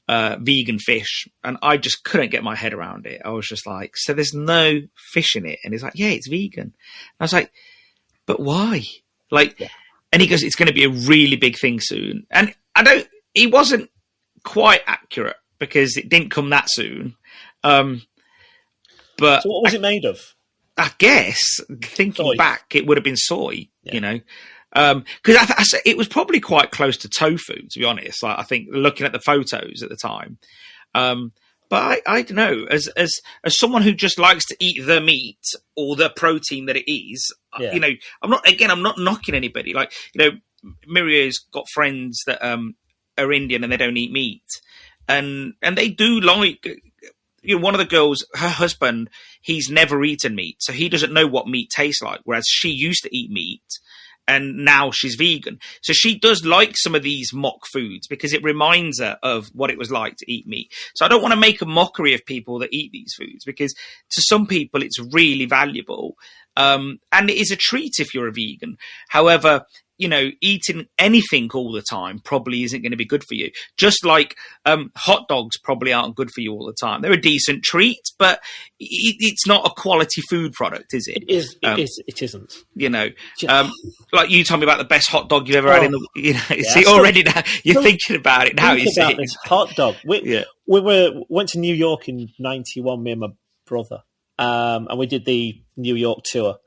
vegan fish, and I just couldn't get my head around it. I was just like, so there's no fish in it? And he's like, yeah, it's vegan. And I was like, but why? And he goes, it's going to be a really big thing soon. And he wasn't quite accurate, because it didn't come that soon. But so what was it made of? I guess, thinking back, it would have been soy, because it was probably quite close to tofu, to be honest. I think, looking at the photos at the time, but I don't know. As someone who just likes to eat the meat or the protein that it is, I'm not knocking anybody. Miria's got friends that are Indian and they don't eat meat, and they do like. One of the girls, her husband, he's never eaten meat, so he doesn't know what meat tastes like, whereas she used to eat meat, and now she's vegan. So she does like some of these mock foods, because it reminds her of what it was like to eat meat. So I don't want to make a mockery of people that eat these foods, because to some people it's really valuable. And it is a treat if you're a vegan. However, eating anything all the time probably isn't going to be good for you. Just like hot dogs probably aren't good for you all the time. They're a decent treat, but it's not a quality food product, is it? It isn't. Like you told me about the best hot dog you've ever had in the. See, already now you're thinking about it. Now you see about this hot dog. We went to New York in '91. Me and my brother, and we did the New York tour.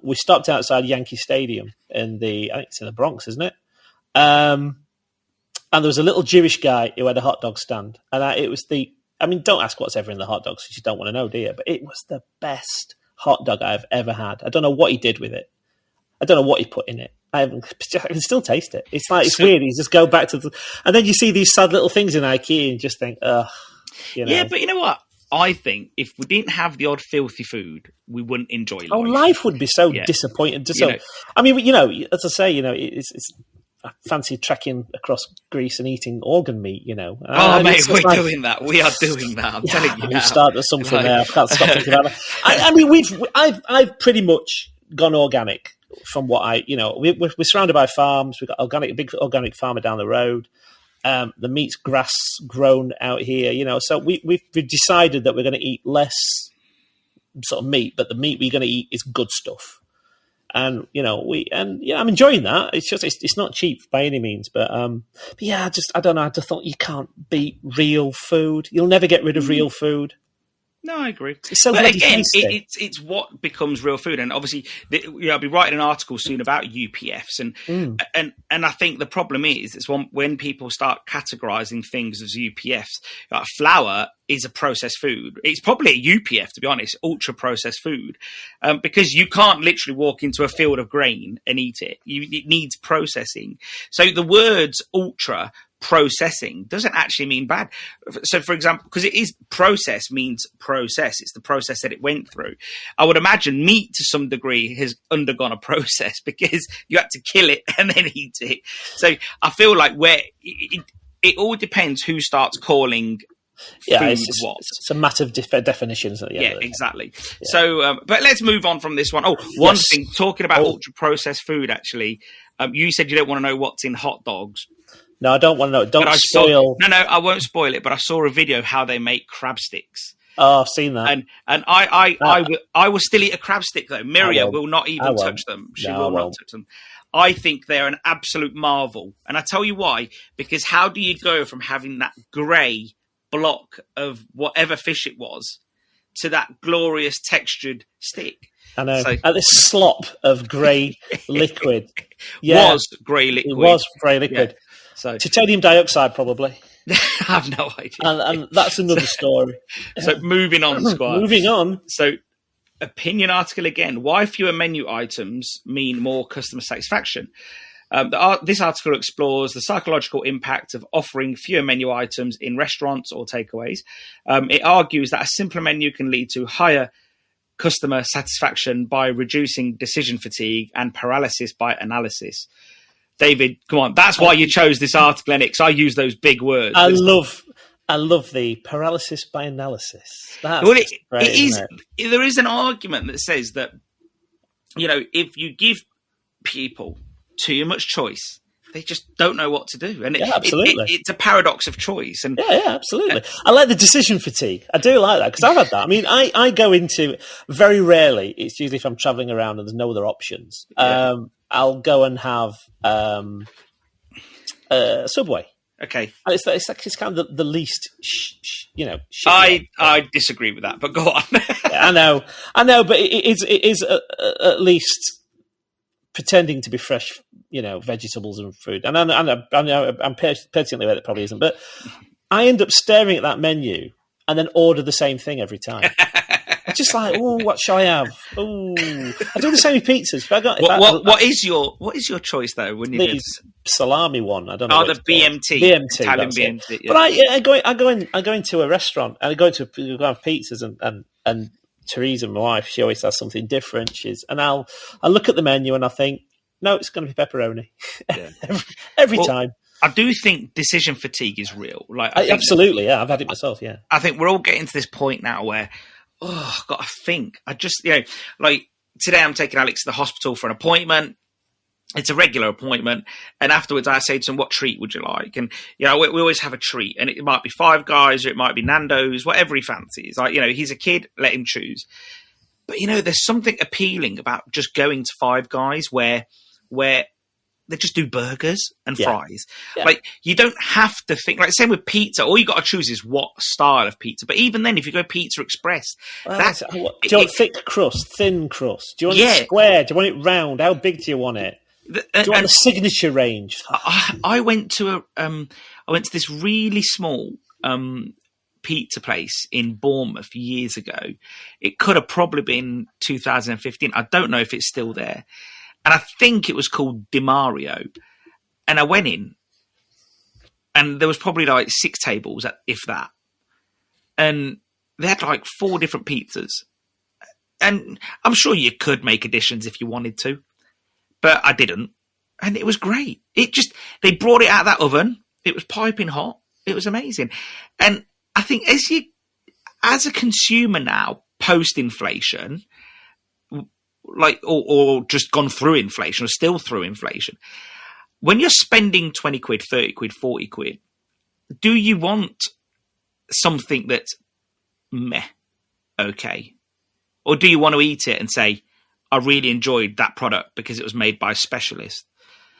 We stopped outside Yankee Stadium I think it's in the Bronx, isn't it? And there was a little Jewish guy who had a hot dog stand. And it was don't ask what's ever in the hot dogs, because you don't want to know, do you? But it was the best hot dog I've ever had. I don't know what he did with it. I don't know what he put in it. I can still taste it. It's weird. You just go back to and then you see these sad little things in IKEA and just think, ugh. Yeah, but you know what? I think if we didn't have the odd filthy food, we wouldn't enjoy life. Oh, life would be so disappointing. I mean, as I say, it's I fancy trekking across Greece and eating organ meat. Mate, we're doing that. We are doing that. I'm telling you now. We've started something there. I can't stop thinking about it. I mean, I've pretty much gone organic from what we're surrounded by farms. We've got a big organic farmer down the road. The meat's grass grown out here, so we've decided that we're going to eat less sort of meat, but the meat we're going to eat is good stuff. And I'm enjoying that. It's just it's not cheap by any means, but yeah, I don't know. I just thought you can't beat real food. You'll never get rid of real food. No, I agree. It's so but again, it's what becomes real food, and obviously, I'll be writing an article soon about UPFs, and I think the problem is when people start categorizing things as UPFs. Like flour is a processed food. It's probably a UPF, to be honest, ultra processed food, because you can't literally walk into a field of grain and eat it. It needs processing. So the words ultra processing doesn't actually mean bad. So, for example, because it is process means process. It's the process that it went through. I would imagine meat to some degree has undergone a process because you had to kill it and then eat it. So I feel like it all depends who starts calling it's a matter of definitions at the end of the exactly. Yeah. So, but let's move on from this one. One thing, talking about ultra processed food, actually, You said you don't want to know what's in hot dogs. No, I don't want to know. Don't spoil. No, I won't spoil it. But I saw a video of how they make crab sticks. Oh, I've seen that. And I will still eat a crab stick though. Miria will not even touch them. She will not touch them. I think they're an absolute marvel. And I tell you why. Because how do you go from having that grey block of whatever fish it was to that glorious textured stick? I know. This slop of grey liquid. Was grey liquid. It was grey liquid. Yeah. So titanium dioxide, probably. I have no idea. And that's another story. So moving on, Squire. Moving on. So opinion article again. Why fewer menu items mean more customer satisfaction? This article explores the psychological impact of offering fewer menu items in restaurants or takeaways. It argues that a simpler menu can lead to higher customer satisfaction by reducing decision fatigue and paralysis by analysis. David, come on. That's why you chose this article, because I use those big words. I love the paralysis by analysis. That's well, great, it is. There is an argument that says that, if you give people too much choice, they just don't know what to do. And absolutely. It's a paradox of choice. And absolutely. I like the decision fatigue. I do like that because I've had that. I mean, I go into, very rarely, it's usually if I'm traveling around and there's no other options. Yeah. I'll go and have Subway. Okay. And it's kind of the least, I disagree with that, but go on. I know, but it is at least pretending to be fresh, vegetables and fruit. And I know I'm patently aware that probably isn't, but I end up staring at that menu and then order the same thing every time. I'm just like, what shall I have? Oh, I do the same with pizzas. What is your choice though? When you the salami one, I don't know. The BMT, Italian BMT. Yeah. But I go into a restaurant and I go have pizzas and Teresa, my wife, she always has something different. I look at the menu and I think, no, it's going to be pepperoni every time. I do think decision fatigue is real. Absolutely, yeah. I've had it myself. Yeah, I think we're all getting to this point now where, I've got to think. I just, like today, I'm taking Alex to the hospital for an appointment. It's a regular appointment, and afterwards, I say to him, "What treat would you like?" And we always have a treat, and it might be Five Guys or it might be Nando's, whatever he fancies. He's a kid, let him choose. But there's something appealing about just going to Five Guys where they just do burgers and fries. Yeah. You don't have to think. Same with pizza. All you got to choose is what style of pizza. But even then, if you go Pizza Express, do you want thick crust, thin crust? Do you want it square? Do you want it round? How big do you want it? Do you want the signature range? I went to this really small pizza place in Bournemouth years ago. It could have probably been 2015. I don't know if it's still there. And I think it was called DiMario. And I went in, and there was probably 6 tables, if that. And they had 4 different pizzas. And I'm sure you could make additions if you wanted to, but I didn't. And it was great. They brought it out of that oven. It was piping hot. It was amazing. And I think as a consumer now, post-inflation, or just gone through inflation or still through inflation, when you're spending 20 quid, 30 quid, 40 quid, do you want something that's meh, okay? Or do you want to eat it and say, I really enjoyed that product because it was made by a specialist?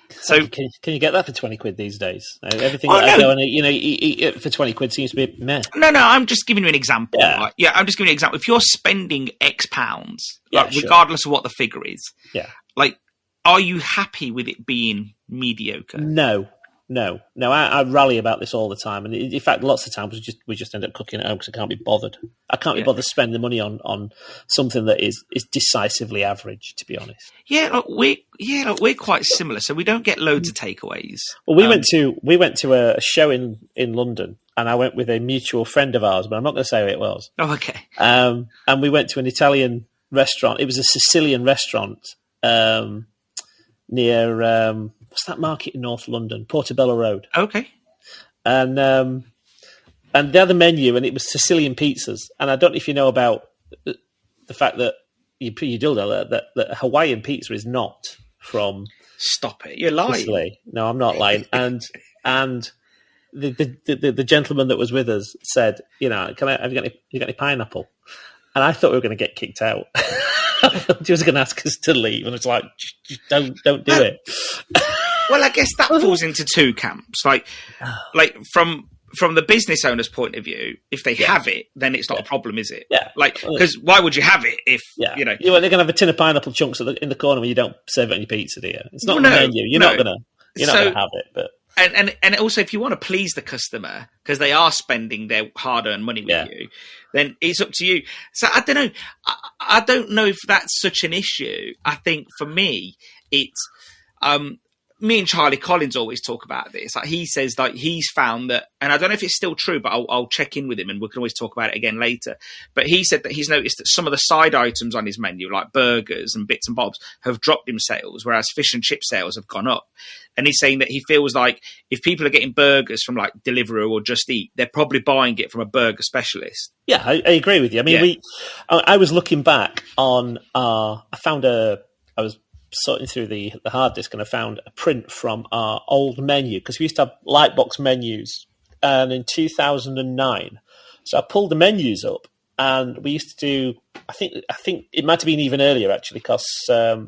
So can you get that for 20 quid these days? Everything I go and eat for 20 quid seems to be meh. No, I'm just giving you an example. Yeah, I'm just giving you an example. If you're spending X pounds, regardless of what the figure is, are you happy with it being mediocre? No. I rally about this all the time, and in fact, lots of times we just end up cooking at home because I can't be bothered. I can't be bothered spending the money on something that is decisively average, to be honest. We're quite similar, so we don't get loads of takeaways. Well, we went to a show in London, and I went with a mutual friend of ours, but I'm not going to say who it was. Oh, okay. And we went to an Italian restaurant. It was a Sicilian restaurant near. What's that market in North London? Portobello Road. Okay. And they had the menu, and it was Sicilian pizzas. And I don't know if you know about the fact that you do know that Hawaiian pizza is not from Stop it! You're lying. No, I'm not lying. And the gentleman that was with us said, have you got any pineapple? And I thought we were going to get kicked out. He was going to ask us to leave, and it's like, just don't do it. Well, I guess that falls into two camps. Like from the business owner's point of view, if they have it, then it's not a problem, is it? Yeah. Because why would you have it if they're going to have a tin of pineapple chunks in the corner when you don't serve it on your pizza, do you? It's not on the menu. You're not going to have it, but. And also, if you want to please the customer because they are spending their hard-earned money with you, then it's up to you. So I don't know. I don't know if that's such an issue. I think for me, it's me and Charlie Collins always talk about this. Like he says, like he's found that, and I don't know if it's still true, but I'll check in with him, and we can always talk about it again later. But he said that he's noticed that some of the side items on his menu, like burgers and bits and bobs, have dropped in sales, whereas fish and chip sales have gone up. And he's saying that he feels like if people are getting burgers from like Deliveroo or Just Eat, they're probably buying it from a burger specialist. Yeah, I agree with you. I mean, I was looking back on, I was sorting through the hard disk, and I found a print from our old menu, because we used to have lightbox menus, and in 2009, so I pulled the menus up, and we used to do, I think it might have been even earlier actually, because there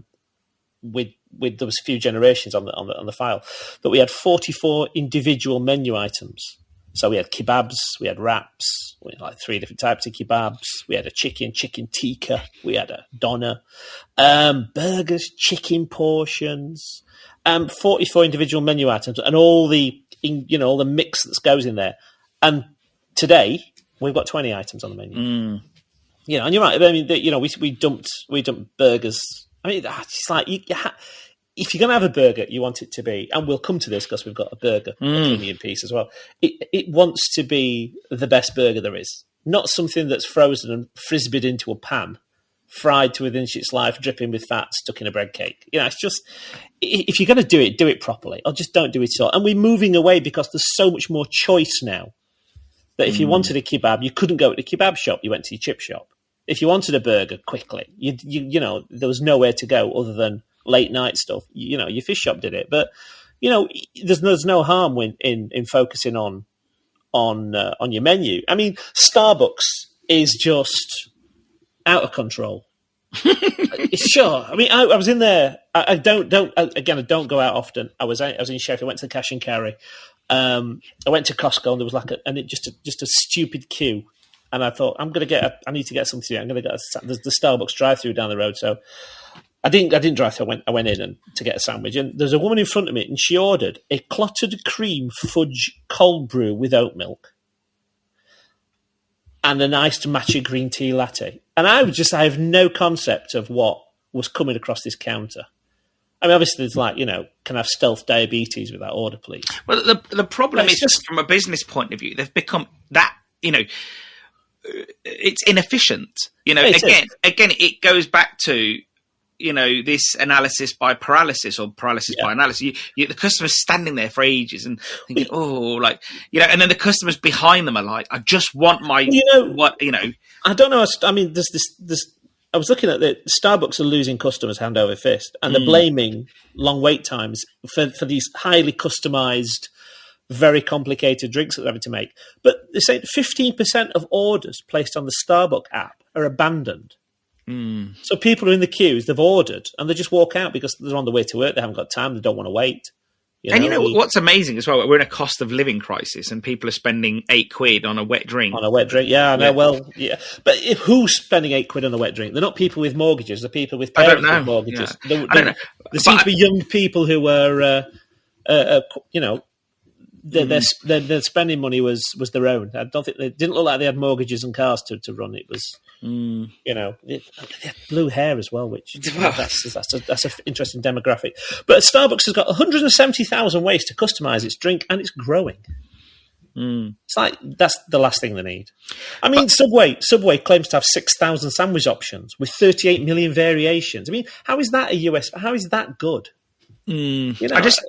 was a few generations on the file, but we had 44 individual menu items. So we had kebabs, we had wraps, we had like 3 different types of kebabs. We had a chicken tikka, we had a doner, burgers, chicken portions, 44 individual menu items, and all the mix that goes in there. And today we've got 20 items on the menu. And you're right. I mean, we dumped burgers. I mean, it's like if you're going to have a burger, you want it to be, and we'll come to this because we've got a burger, a premium piece as well. It wants to be the best burger there is, not something that's frozen and frisbeed into a pan, fried to within its life, dripping with fat, stuck in a bread cake. It's just, if you're going to do it properly, or just don't do it at all. And we're moving away because there's so much more choice now that if you wanted a kebab, you couldn't go to the kebab shop, you went to your chip shop. If you wanted a burger quickly, there was nowhere to go other than late night stuff. Your fish shop did it, but there's no harm in focusing on your menu. I mean, Starbucks is just out of control. Sure. I mean, I was in there. I don't go out often. I was in Sheffield. I went to the cash and carry. I went to Costco, and there was just a stupid queue. And I thought, I need to get something to eat. I'm going to get the Starbucks drive-through down the road. So I didn't drive through. I went in to get a sandwich. And there's a woman in front of me, and she ordered a clotted cream fudge cold brew with oat milk and a nice matcha green tea latte. And I have no concept of what was coming across this counter. I mean, obviously, it's like, can I have stealth diabetes with that order, please? Well, the problem is, just from a business point of view, they've become that, it's inefficient. Again, it goes back to, this analysis by paralysis or paralysis by analysis. The customer's standing there for ages and thinking, and then the customers behind them are like, I just want my, I don't know. I mean, there's I was looking at the Starbucks are losing customers hand over fist, and they're blaming long wait times for these highly customized, very complicated drinks that they're having to make. But they say 15% of orders placed on the Starbucks app are abandoned. So people are in the queues, they've ordered, and they just walk out because they're on the way to work, they haven't got time, they don't want to wait. What's amazing as well, we're in a cost of living crisis and people are spending £8 on a wet drink. On a wet drink, yeah, I know, well, yeah. But who's spending £8 on a wet drink? They're not people with mortgages, they're people with parents with mortgages. Yeah. I don't know. There seem to be young people who are, their spending money was their own. I don't think they didn't look like they had mortgages and cars to run. It was, they had blue hair as well, which that's an interesting demographic. But Starbucks has got 170,000 ways to customize its drink, and it's growing. It's like that's the last thing they need. I mean, Subway claims to have 6,000 sandwich options with 38 million variations. I mean, how is that how is that good? I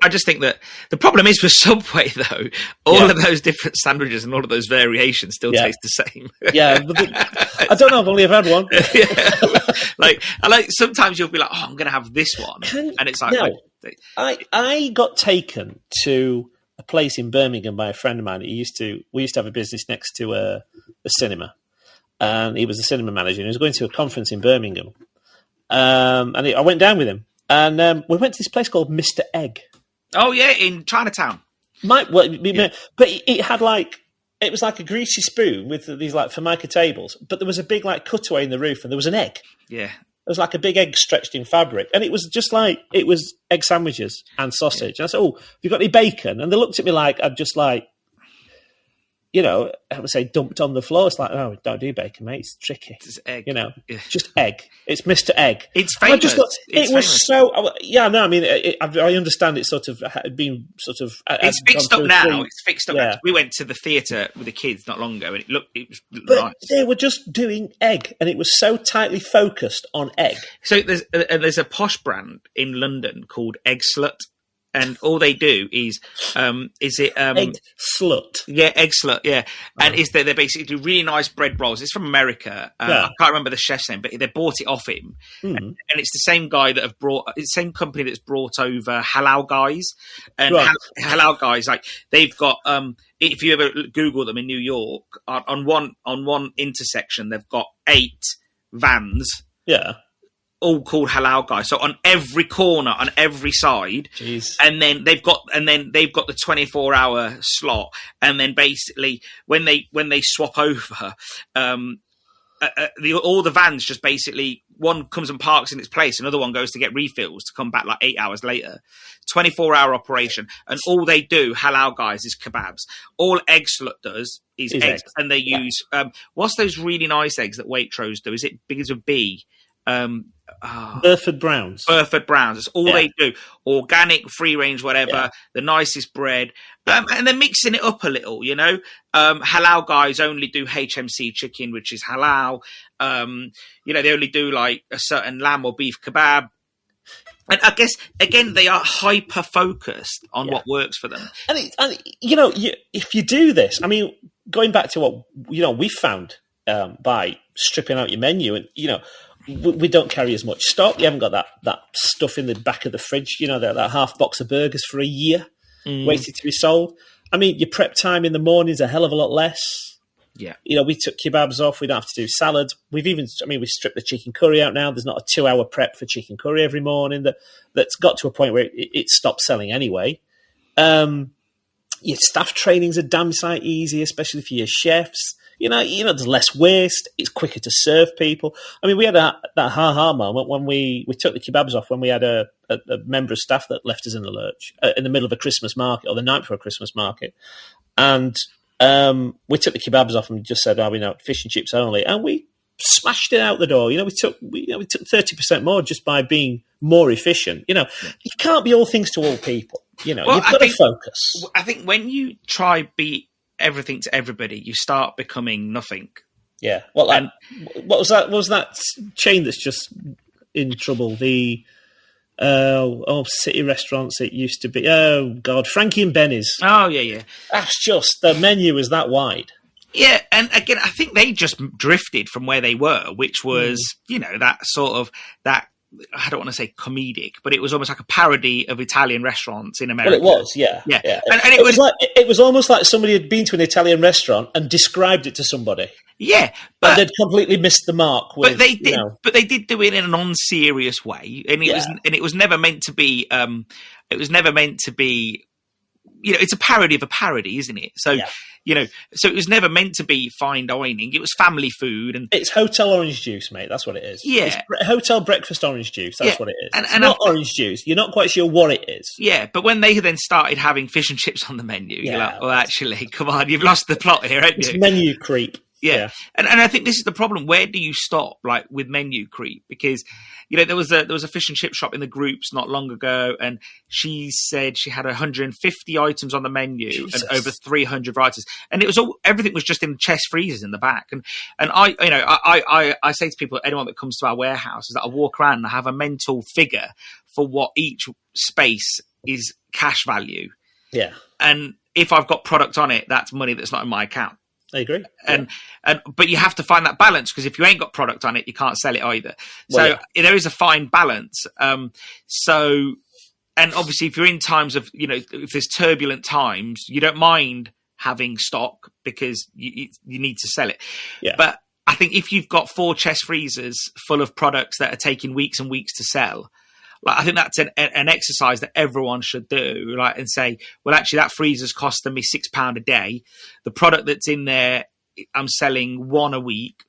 just think that the problem is with Subway, though, all of those different sandwiches and all of those variations still taste the same. I don't know. I've only ever had one. Like sometimes you'll be like, oh, I'm going to have this one, and it's like, I got taken to a place in Birmingham by a friend of mine. We used to have a business next to a cinema, and he was the cinema manager. And he was going to a conference in Birmingham, and I went down with him, and we went to this place called Mr. Egg. Oh yeah, in Chinatown. But it had it was like a greasy spoon with these like Formica tables, but there was a big like cutaway in the roof, and there was an egg. Yeah. It was like a big egg stretched in fabric. And it was just like, it was egg sandwiches and sausage. Yeah. And I said, have you got any bacon? And they looked at me like I'd just like, I would say dumped on the floor. It's like, no, don't do bacon, mate. It's tricky. It's egg. Just egg. It's Mr. Egg. It's famous. I mean, I understand it's sort of been sort of... It's fixed up now. It's fixed up now. We went to the theatre with the kids not long ago, and it was nice. They were just doing egg, and it was so tightly focused on egg. So there's a posh brand in London called Egg Slut. And all they do is egg slut? Yeah, egg slut. Yeah, and they basically do really nice bread rolls. It's from America. I can't remember the chef's name, but they bought it off him. And it's the same guy it's the same company that's brought over Halal Guys. And Halal Guys, like they've got if you ever Google them in New York, on one intersection they've got 8 vans. Yeah. All called Halal Guys. So on every corner, on every side, Jeez. and then they've got the 24-hour slot, and then basically when they swap over, all the vans just basically one comes and parks in its place, another one goes to get refills to come back like 8 hours later. 24-hour operation, and all they do, Halal Guys, is kebabs. All Egg Slut does is eggs, and they use what's those really nice eggs that Waitrose do? Is it begins with B? Burford Browns. That's all they do. Organic, free range, whatever. The nicest bread, and they're mixing it up a little. Halal Guys only do HMC chicken, which is halal. They only do like a certain lamb or beef kebab. And I guess again they are hyper focused on what works for them. And if you do this, I mean, going back to what we found by stripping out your menu, and we don't carry as much stock. You haven't got that stuff in the back of the fridge, that half box of burgers for a year waiting to be sold. I mean, your prep time in the morning is a hell of a lot less. Yeah. We took kebabs off. We don't have to do salads. We stripped the chicken curry out now. There's not a 2-hour prep for chicken curry every morning. That's got to a point where it stopped selling anyway. Your staff training's a damn sight easier, especially for your chefs. There's less waste. It's quicker to serve people. I mean, we had that ha-ha moment when we took the kebabs off when we had a member of staff that left us in the lurch in the middle of a Christmas market or the night before a Christmas market. And we took the kebabs off and just said, fish and chips only. And we smashed it out the door. We took 30% more just by being more efficient. You can't be all things to all people. You've got to focus. I think when you try be everything to everybody, you start becoming nothing. Yeah. Well, what was that? What was that chain that's just in trouble? The city restaurants. It used to be. Oh God, Frankie and Benny's. Oh yeah. That's just the menu is that wide. Yeah, and again, I think they just drifted from where they were, which was that sort of that. I don't want to say comedic, but it was almost like a parody of Italian restaurants in America. Well, it was, yeah. And it was almost like somebody had been to an Italian restaurant and described it to somebody. Yeah, but they'd completely missed the mark. But they did. But they did do it in a non-serious way, and it was never meant to be. It was never meant to be. It's a parody of a parody, isn't it? So. So it was never meant to be fine dining. It was family food, and it's hotel orange juice, mate. That's what it is. Yeah, it's hotel breakfast orange juice. That's what it is. And not orange juice. You're not quite sure what it is. Yeah, but when they then started having fish and chips on the menu, you're like, well, actually, come on, you've lost the plot here, haven't you? It's menu creep. Yeah. And I think this is the problem. Where do you stop, like with menu creep? Because there was a fish and chip shop in the groups not long ago, and she said she had 150 items on the menu and over 300 varieties, and it was everything was just in chest freezers in the back. And I say to people, anyone that comes to our warehouse, is that I walk around and I have a mental figure for what each space is cash value. Yeah. And if I've got product on it, that's money that's not in my account. I agree. But you have to find that balance, because if you ain't got product on it, you can't sell it either. So there is a fine balance. So and obviously if you're in times of, if there's turbulent times, you don't mind having stock because you need to sell it. Yeah. But I think if you've got 4 chest freezers full of products that are taking weeks and weeks to sell, like I think that's an exercise that everyone should do, like, and say, well, actually that freezer's costing me £6 a day. The product that's in there, I'm selling 1 a week.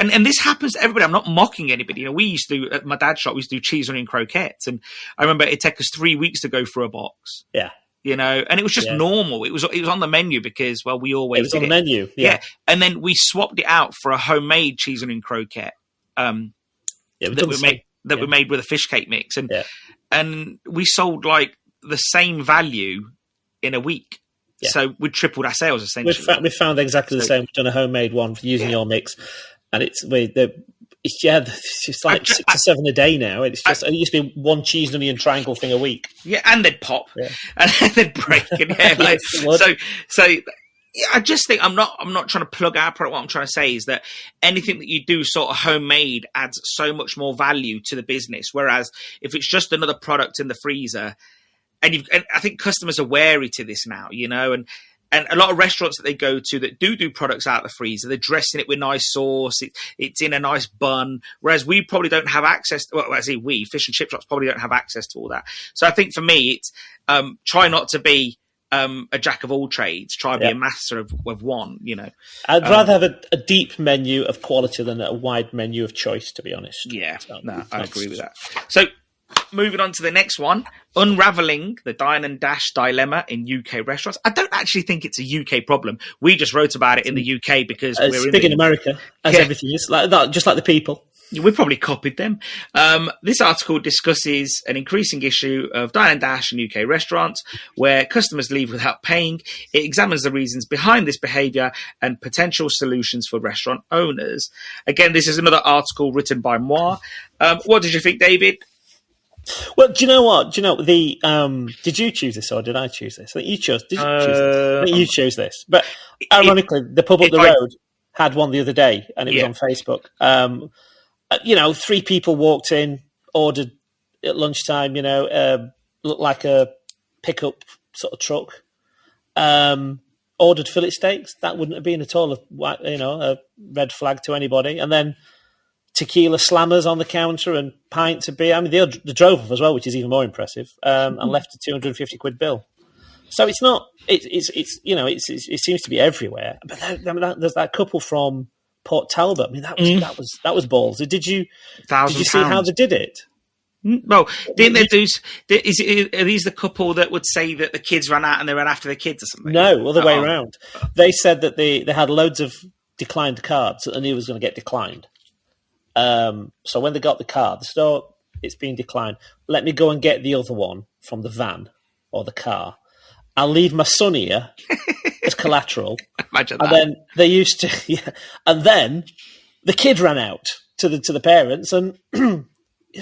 And this happens to everybody. I'm not mocking anybody. We used to, at my dad's shop, we used to do cheese, onion croquettes. And I remember it'd take us 3 weeks to go through a box. Yeah. And it was just normal. It was on the menu because, well, we always It was on the menu. Yeah. And then we swapped it out for a homemade cheese, onion croquette that we made with a fish cake mix. And we sold like the same value in a week. Yeah. So we tripled our sales, essentially. We found exactly the same. We've done a homemade one using your mix. And it's like 6 or 7 a day now. It's just it used to be 1 cheese and onion triangle thing a week. Yeah, and they'd pop, and they'd break, and so I just think I'm not trying to plug our product. What I'm trying to say is that anything that you do sort of homemade adds so much more value to the business. Whereas if it's just another product in the freezer, and I think customers are wary to this now, And a lot of restaurants that they go to that do products out of the freezer, they're dressing it with nice sauce. It's in a nice bun. Whereas we probably don't have access to, fish and chip shops probably don't have access to all that. So I think for me, it's try not to be a jack of all trades. Try to be a master of one, I'd rather have a deep menu of quality than a wide menu of choice, to be honest. Yeah, I agree with that. So, moving on to the next one, Unraveling the Dine-and-Dash dilemma in UK restaurants. I don't actually think it's a UK problem. We just wrote about it in the UK because we're big in America, as everything is, like that, just like the people. We probably copied them. This article discusses an increasing issue of Dine-and-Dash in UK restaurants where customers leave without paying. It examines the reasons behind this behaviour and potential solutions for restaurant owners. Again, this is another article written by moi. What did you think, David? Well, do you know what? Did you choose this or did I choose this? I think you chose. Did you choose this? I think you chose this. But ironically, the pub up the road had one the other day, and it was on Facebook. 3 people walked in, ordered at lunchtime. Looked like a pickup sort of truck. Ordered fillet steaks. That wouldn't have been at all a red flag to anybody. And then tequila slammers on the counter and pints of beer. I mean, they drove off as well, which is even more impressive, and left a £250 bill. So it's not. It seems to be everywhere. But there's that couple from Port Talbot. I mean, that was balls. Did you see how they did it? Well, didn't they do? Are these the couple that would say that the kids ran out and they ran after the kids or something? No, other way around. They said that they had loads of declined cards and they knew it was going to get declined. So when they got the card, they said, "Oh, it's been declined. Let me go and get the other one from the van or the car. I'll leave my son here as collateral." Imagine that. And then they used to, and then the kid ran out to the parents, and you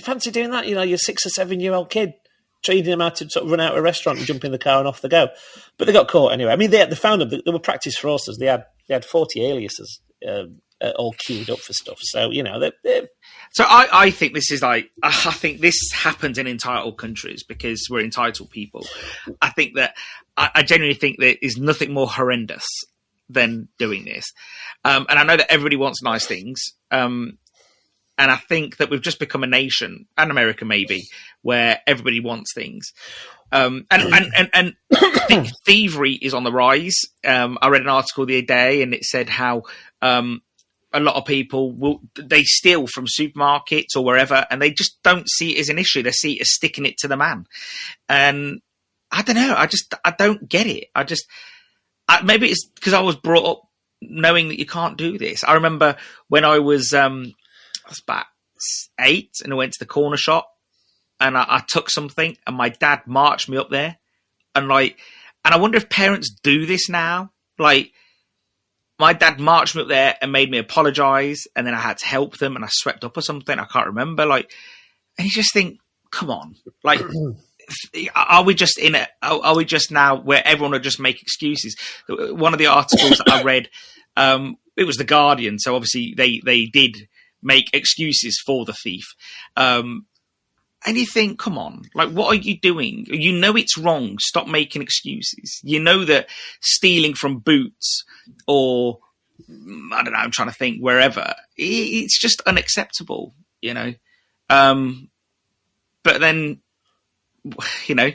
fancy doing that? Your 6 or 7 year old kid, training them how to sort of run out of a restaurant and jump in the car and off they go. But they got caught anyway. I mean, they found them. They were practice fraudsters. They had 40 aliases. All queued up for stuff. So, So I think this is I think this happens in entitled countries because we're entitled people. I think that I genuinely think there is nothing more horrendous than doing this. And I know that everybody wants nice things. And I think that we've just become a nation, and America maybe, where everybody wants things. And thievery is on the rise. I read an article the other day and it said how, a lot of people they steal from supermarkets or wherever, and they just don't see it as an issue. They see it as sticking it to the man. And I don't know. I don't get it. Maybe it's because I was brought up knowing that you can't do this. I remember when I was about 8 and I went to the corner shop and I took something and my dad marched me up there and I wonder if parents do this now. My dad marched me up there and made me apologise, and then I had to help them, and I swept up or something. I can't remember. And you just think, come on, are we just in it? Are we just now where everyone will just make excuses? One of the articles that I read, it was The Guardian, so obviously they did make excuses for the thief. And you think, come on, like, what are you doing? You know it's wrong. Stop making excuses. You know that stealing from Boots or, I don't know, I'm trying to think, wherever, it's just unacceptable, you know? But then, you know,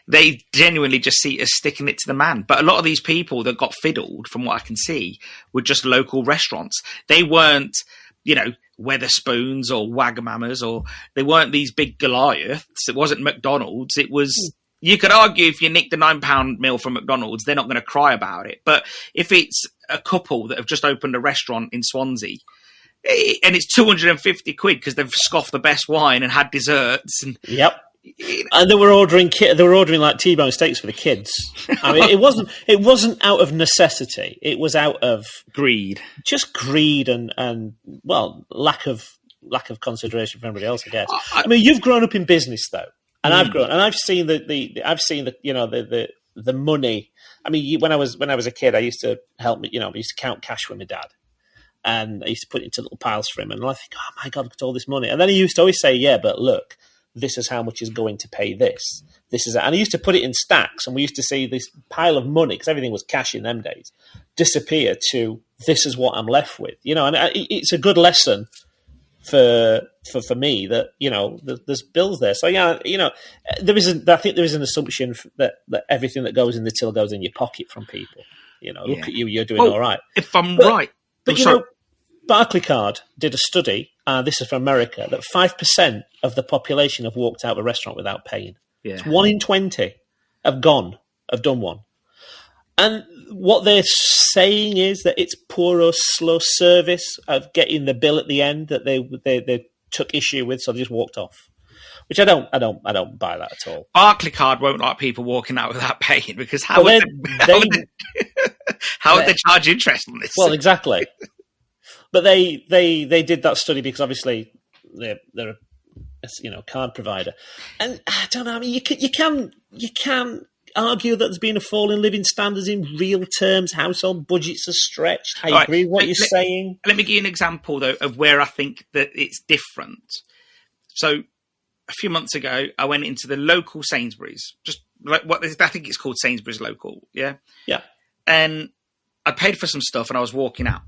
they genuinely just see it as sticking it to the man. But a lot of these people that got fiddled, from what I can see, were just local restaurants. They weren't, you know, Weatherspoons or Wagamamas, or they weren't these big Goliaths. It wasn't McDonald's. It was, you could argue if you nicked a £9 meal from McDonald's, they're not going to cry about it. But if it's a couple that have just opened a restaurant in Swansea, and it's 250 quid because they've scoffed the best wine and had desserts, and and they were ordering like T-bone steaks for the kids. I mean, it wasn't out of necessity. It was out of greed, just greed and well, lack of consideration for everybody else, I guess. I mean, you've grown up in business though, and I've seen the you know the money. I mean, when I was a kid, I used to help me. You know, I used to count cash with my dad. And I used to put it into little piles for him. And I think, oh, my God, look at all this money. And then he used to always say, yeah, but look, this is how much is going to pay this. And he used to put it in stacks. And we used to see this pile of money, because everything was cash in them days, disappear to this is what I'm left with. You know, and it's a good lesson for me that, you know, there's bills there. So, yeah, you know, I think there is an assumption that everything that goes in the till goes in your pocket from people. You know, look at you, you're doing all right. If I'm right. But, you know, Barclaycard did a study, this is from America, that 5% of the population have walked out of a restaurant without paying. Yeah. It's 1 in 20 have done one. And what they're saying is that it's poor or slow service of getting the bill at the end that they took issue with, so they just walked off. Which I don't buy that at all. Barclaycard won't like people walking out without paying, because how would they charge interest on this? Well, exactly. But they did that study because obviously they're a card provider, and I don't know. I mean, you can argue that there's been a fall in living standards in real terms. Household budgets are stretched. I agree with what you're saying. Let me give you an example though of where I think that it's different. So, a few months ago, I went into the local Sainsbury's, just like I think it's called Sainsbury's Local, yeah? Yeah. And I paid for some stuff and I was walking out.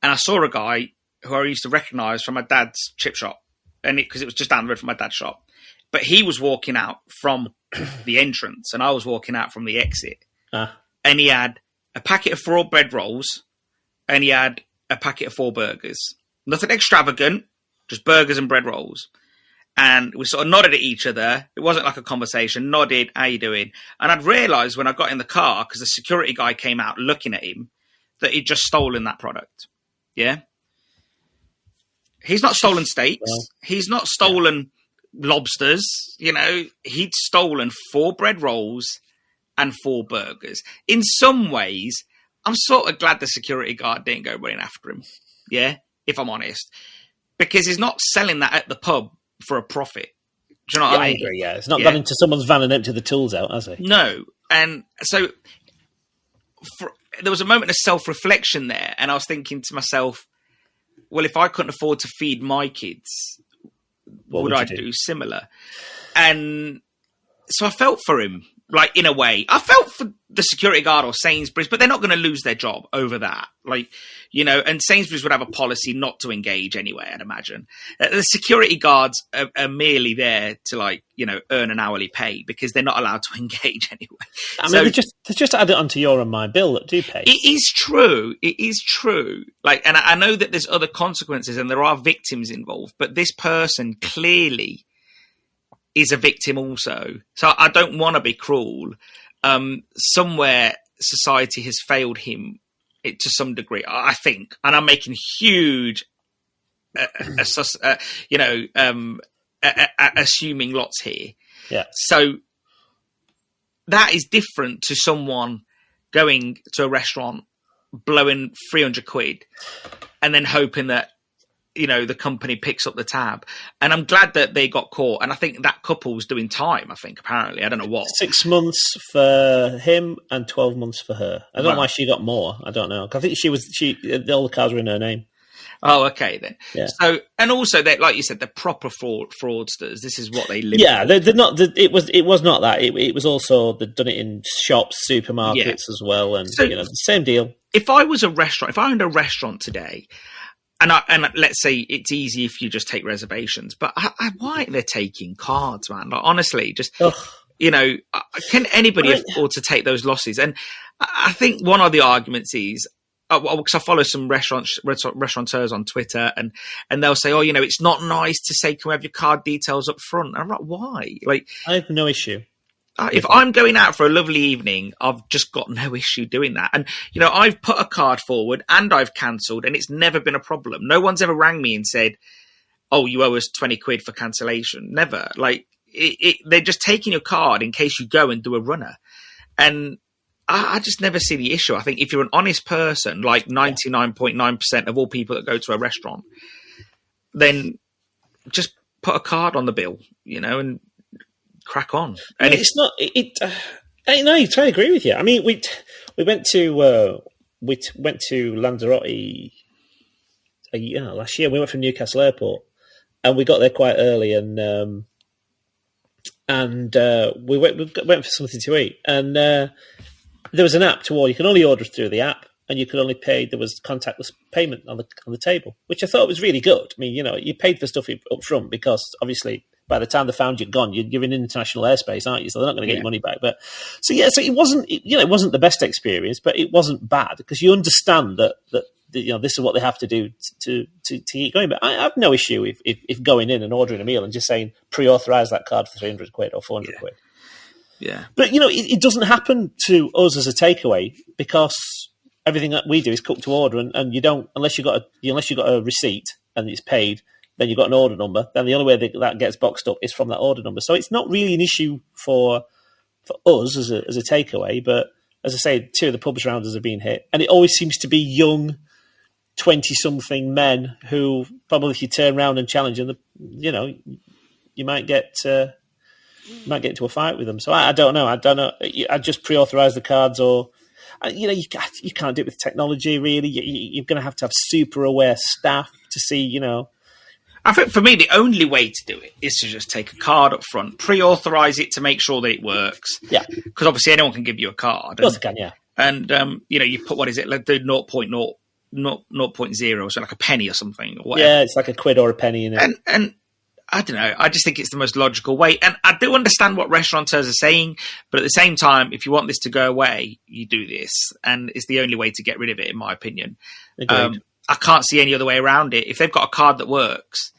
And I saw a guy who I used to recognise from my dad's chip shop, and because it was just down the road from my dad's shop. But he was walking out from the entrance and I was walking out from the exit. And he had a packet of 4 bread rolls and he had a packet of 4 burgers. Nothing extravagant, just burgers and bread rolls. And we sort of nodded at each other. It wasn't like a conversation. Nodded, how you doing? And I'd realised when I got in the car, because the security guy came out looking at him, that he'd just stolen that product. Yeah? He's not stolen steaks. Well, he's not stolen lobsters. You know, he'd stolen 4 bread rolls and 4 burgers. In some ways, I'm sort of glad the security guard didn't go running after him. Yeah? If I'm honest. Because he's not selling that at the pub for a profit. Do you know what I mean? I agree, yeah. It's not gone into someone's van and emptied the tools out, has he? No. And so there was a moment of self-reflection there, and I was thinking to myself, well, if I couldn't afford to feed my kids, what would I do similar? And so I felt for him, like, in a way. I felt for the security guard or Sainsbury's, but they're not going to lose their job over that. Like, you know, and Sainsbury's would have a policy not to engage anyway, I'd imagine. The security guards are merely there to, like, you know, earn an hourly pay because they're not allowed to engage anyway. I mean, they just add it onto your and my bill that do pay. It is true. It is true. Like, and I know that there's other consequences and there are victims involved, but this person clearly is a victim also. So I don't want to be cruel. Somewhere society has failed him to some degree, I think. And I'm making huge, assuming lots here. Yeah. So that is different to someone going to a restaurant, blowing 300 quid and then hoping that, you know, the company picks up the tab. And I'm glad that they got caught. And I think that couple's doing time, I think, apparently. I don't know what. 6 months for him and 12 months for her. I don't know why she got more. I don't know. I think all the cars were in her name. Oh, okay then. Yeah. So, and also that, like you said, they're proper fraudsters. This is what they live. Yeah, they're not. It was not that. It was also they've done it in shops, supermarkets as well, and so, same deal. If I was a restaurant, if I owned a restaurant today, and let's say it's easy if you just take reservations, but why are they taking cards, man? Like, honestly, just can anybody afford to take those losses? And I think one of the arguments is, because I follow some restaurateurs on Twitter, and they'll say, it's not nice to say, can we have your card details up front? And I'm like, why? Like, I have no issue. If I'm going out for a lovely evening, I've just got no issue doing that. And, I've put a card forward and I've cancelled, and it's never been a problem. No one's ever rang me and said, oh, you owe us 20 quid for cancellation. Never. Like, they're just taking your card in case you go and do a runner. And I just never see the issue. I think if you're an honest person, like 99.9% of all people that go to a restaurant, then just put a card on the bill, and crack on. And it's not. I try to agree with you. I mean, we went to Lanzarote last year. We went from Newcastle Airport, and we got there quite early, and we went for something to eat, and there was an app to order. You can only order through the app, and you could only pay. There was contactless payment on the table, which I thought was really good. I mean, you paid for stuff up front because obviously, by the time they found you'd gone, you're in international airspace, aren't you? So they're not going to get your money back. But so it wasn't, it wasn't the best experience, but it wasn't bad because you understand that this is what they have to do to keep going. But I have no issue if going in and ordering a meal and just saying pre-authorize that card for 300 quid or 400 quid. Yeah. But it doesn't happen to us as a takeaway because everything that we do is cooked to order, and you don't unless you got a receipt and it's paid. Then you've got an order number. Then the only way that gets boxed up is from that order number. So it's not really an issue for us as a takeaway. But as I say, 2 of the pubs around us are being hit, and it always seems to be young 20-something men who probably, if you turn around and challenge them, you might get into a fight with them. So I don't know. I just pre-authorize the cards, or you can't do it with technology. Really, you're going to have super aware staff to see. I think for me, the only way to do it is to just take a card up front, pre-authorize it to make sure that it works. Yeah. Because obviously anyone can give you a card. Of course they can, yeah. And, you put, what is it, like the 0.0, so like a penny or something. Or whatever. Yeah, it's like a quid or a penny in it. And I don't know, I just think it's the most logical way. And I do understand what restaurateurs are saying, but at the same time, if you want this to go away, you do this. And it's the only way to get rid of it, in my opinion. Agreed. I can't see any other way around it. If they've got a card that works,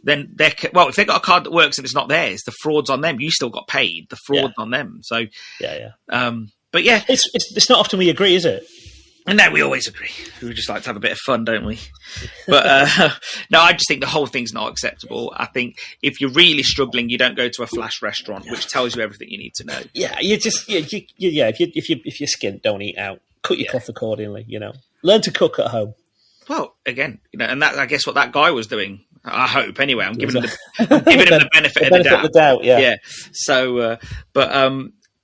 then if they've got a card that works and it's not theirs, the fraud's on them. You still got paid. The fraud's on them. So yeah. But yeah, it's not often we agree, is it? And no, we always agree. We just like to have a bit of fun, don't we? But no, I just think the whole thing's not acceptable. I think if you're really struggling, you don't go to a flash restaurant, which tells you everything you need to know. Yeah, if you're skint, don't eat out. Cut your cloth accordingly. Learn to cook at home. Well, again, and that I guess what that guy was doing. I hope anyway. I'm giving him the benefit of the doubt. Yeah. So, but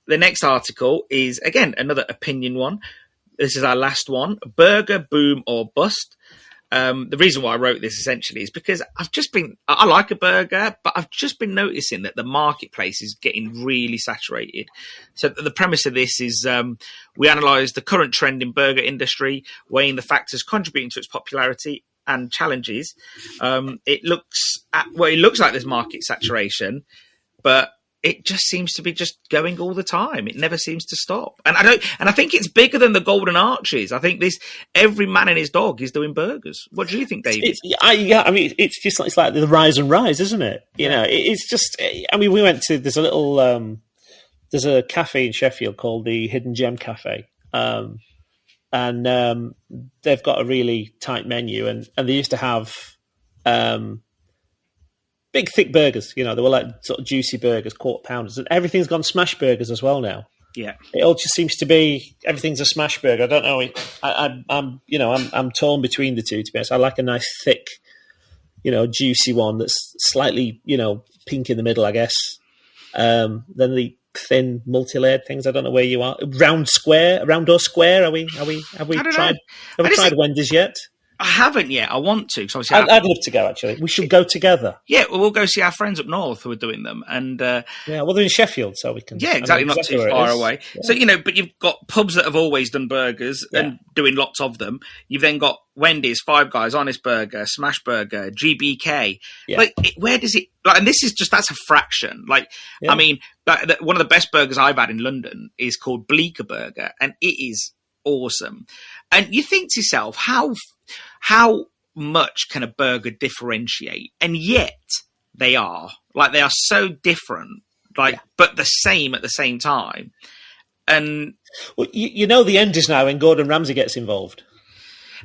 the next article is again another opinion one. This is our last one. Burger boom or bust. The reason why I wrote this essentially is because I like a burger, but I've just been noticing that the marketplace is getting really saturated. So the premise of this is we analyse the current trend in burger industry, weighing the factors contributing to its popularity and challenges. It looks like there's market saturation, but it just seems to be just going all the time. It never seems to stop. And I think it's bigger than the Golden Arches. I think every man and his dog is doing burgers. What do you think, David? It's like the rise and rise, isn't it? It's just, we went to, there's a cafe in Sheffield called the Hidden Gem Cafe. And they've got a really tight menu, and they used to have, big, thick burgers. They were like sort of juicy burgers, quarter pounders, and everything's gone smash burgers as well now. Yeah, it all just seems to be everything's a smash burger. I don't know. I'm torn between the two. To be honest, I like a nice thick, juicy one that's slightly, pink in the middle, I guess. Then the thin, multi-layered things. I don't know where you are. Round or square? Have we tried Wendy's yet? I haven't yet. I want to. So I'd love to go, actually. We should go together. Yeah, we'll go see our friends up north who are doing them. And well, they're in Sheffield, so we can... Yeah, exactly, not too far away. Yeah. So, but you've got pubs that have always done burgers and doing lots of them. You've then got Wendy's, Five Guys, Honest Burger, Smash Burger, GBK. Yeah. Where does it... and this is just... That's a fraction. I mean, one of the best burgers I've had in London is called Bleecker Burger, and it is awesome. And you think to yourself, how much can a burger differentiate? And yet they are so different, but the same at the same time. And the end is now when Gordon Ramsay gets involved.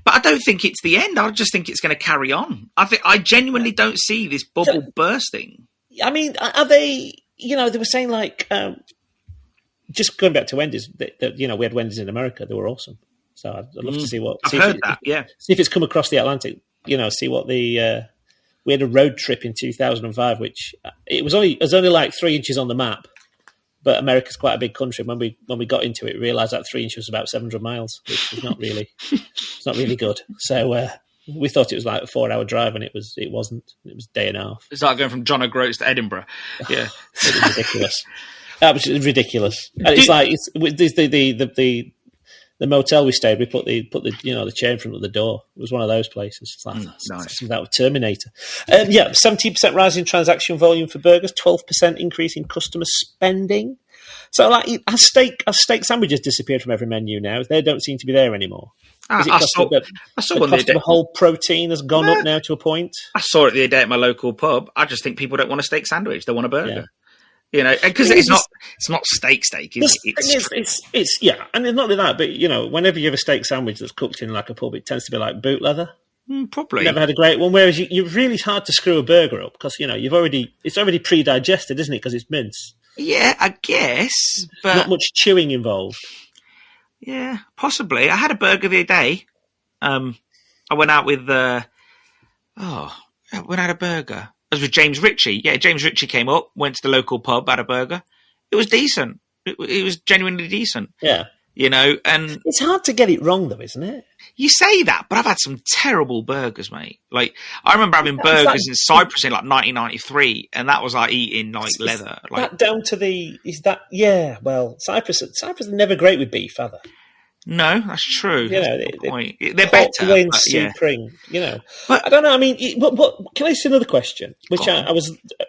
But I don't think it's the end. I just think it's going to carry on. I genuinely don't see this bubble bursting. I mean, are they? They were saying just going back to Wendy's. We had Wendy's in America. They were awesome. So I'd love to see what... I've heard that, yeah. See if it's come across the Atlantic, see what the... we had a road trip in 2005, which it was only 3 inches on the map, but America's quite a big country. When we got into it, we realised that 3 inches was about 700 miles, which is not really... it's not really good. So we thought it was like a 4-hour drive, and it wasn't. It was a day and a half. It's like going from John O'Groats to Edinburgh. Yeah. It was ridiculous. Absolutely ridiculous. And it's the motel we stayed, we put the chair in front of the door. It was one of those places. It's nice. Something out of Terminator. 17% rise in transaction volume for burgers, 12% increase in customer spending. So, has steak sandwiches disappeared from every menu now? They don't seem to be there anymore. I saw one the other day. The whole protein has gone up now to a point. I saw it the other day at my local pub. I just think people don't want a steak sandwich; they want a burger. Yeah. Because it's not steak, is it? It's and it's not only that, but whenever you have a steak sandwich that's cooked in a pub, it tends to be like boot leather. Probably. You've never had a great one. Whereas you're really hard to screw a burger up because it's already pre-digested, isn't it? Because it's mince. Yeah, I guess, but not much chewing involved. Yeah, possibly. I had a burger the other day. I went out with I had a burger. I was with James Ritchie. Yeah, James Ritchie came up, went to the local pub, had a burger. It was decent. It was genuinely decent. Yeah. And it's hard to get it wrong, though, isn't it? You say that, but I've had some terrible burgers, mate. I remember having burgers in Cyprus in 1993, and that was like eating leather. That down to Cyprus are never great with beef, are they? No, that's true. They're better. Supreme, But I don't know. I mean, can I ask another question? Which as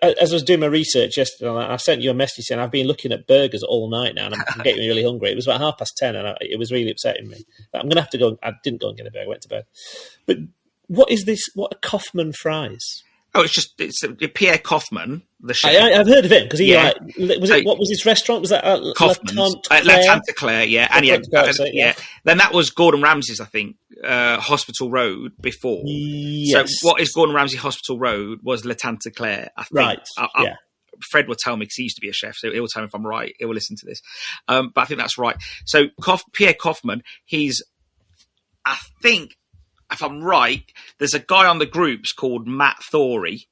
I was doing my research yesterday, I sent you a message saying I've been looking at burgers all night now, and I'm getting really hungry. It was about 10:30, and it was really upsetting me. But I'm going to have to go. I didn't go and get a burger. I went to bed. But what is this? What are Kaufman fries? Oh, it's Pierre Kaufman, the chef. I've heard of him because what was his restaurant? Was that Kaufman's? La Tante Claire, yeah. And Then that was Gordon Ramsay's, I think, Hospital Road before. Yes. So what is Gordon Ramsay Hospital Road was La Tante Claire, I think. Right, Fred will tell me because he used to be a chef, so he'll tell me if I'm right. He will listen to this. But I think that's right. So Pierre Kaufman, I think, if I'm right, there's a guy on the groups called Matt Thorey,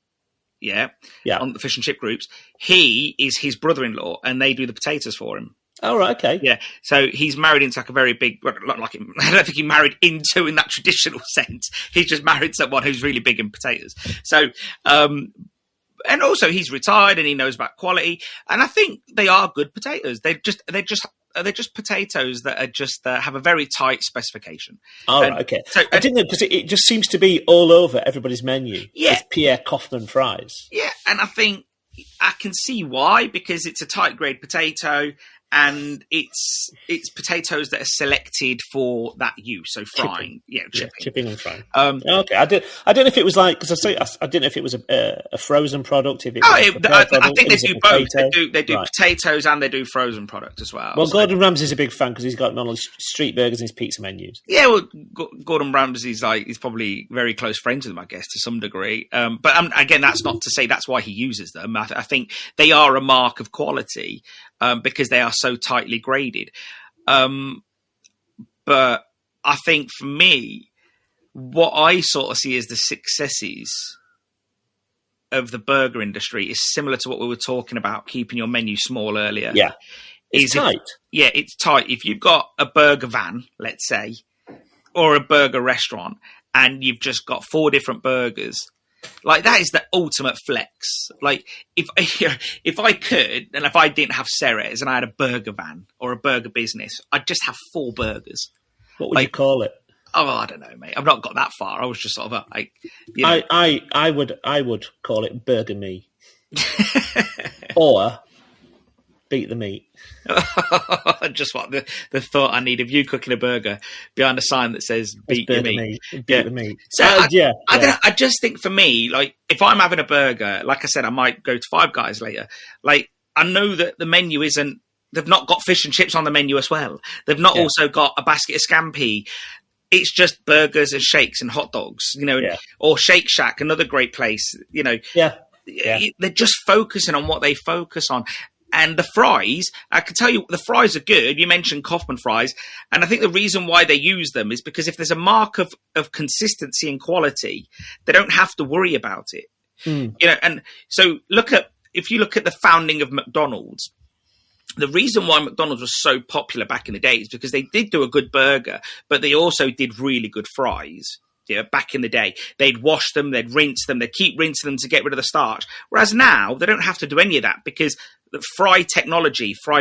on the fish and chip groups. He is his brother-in-law, and they do the potatoes for him. Oh, right, okay. Yeah, so he's married into a very big... I don't think he married into in that traditional sense. He's just married someone who's really big in potatoes. So... and also, he's retired and he knows about quality. And I think they are good potatoes. They're just potatoes that are just have a very tight specification. Right, okay. So I didn't know because it just seems to be all over everybody's menu. Yeah, it's Pierre Kaufman fries. Yeah, and I think I can see why because it's a tight grade potato. And it's potatoes that are selected for that use, so frying, chipping and frying. Okay, I don't know if it was like because I didn't know if it was a frozen product. I think they do both. They do potatoes and they do frozen product as well. Well, Gordon Ramsay's a big fan because he's got on street burgers in his pizza menus. Yeah, well, Gordon Ramsay's he's probably very close friends with them, I guess, to some degree. But again, that's not to say that's why he uses them. I think they are a mark of quality. Because they are so tightly graded. But I think for me, what I sort of see as the successes of the burger industry is similar to what we were talking about, keeping your menu small earlier. Yeah. It's tight. It's tight. If you've got a burger van, let's say, or a burger restaurant, and you've just got 4 different burgers. Like, that is the ultimate flex. Like, if I could, and if I didn't have Ceres and I had a burger van or a burger business, I'd just have 4 burgers. What would you call it? Oh, I don't know, mate. I've not got that far. I was just sort of I would call it Burger Me. Or Beat the Meat. Just what the thought I need of you cooking a burger behind a sign that says "Beat the Meat." Beat the meat. So I don't know, I just think for me, like, if I'm having a burger, like I said, I might go to Five Guys later. Like, I know that the menu isn't. They've not got fish and chips on the menu as well. They've not also got a basket of scampi. It's just burgers and shakes and hot dogs, or Shake Shack, another great place, They're just focusing on what they focus on. And the fries, I can tell you, the fries are good. You mentioned Kaufman fries. And I think the reason why they use them is because if there's a mark of consistency and quality, they don't have to worry about it. And so if you look at the founding of McDonald's, the reason why McDonald's was so popular back in the day is because they did do a good burger, but they also did really good fries. Back in the day, they'd wash them, they'd rinse them, they'd keep rinsing them to get rid of the starch. Whereas now, they don't have to do any of that because the fry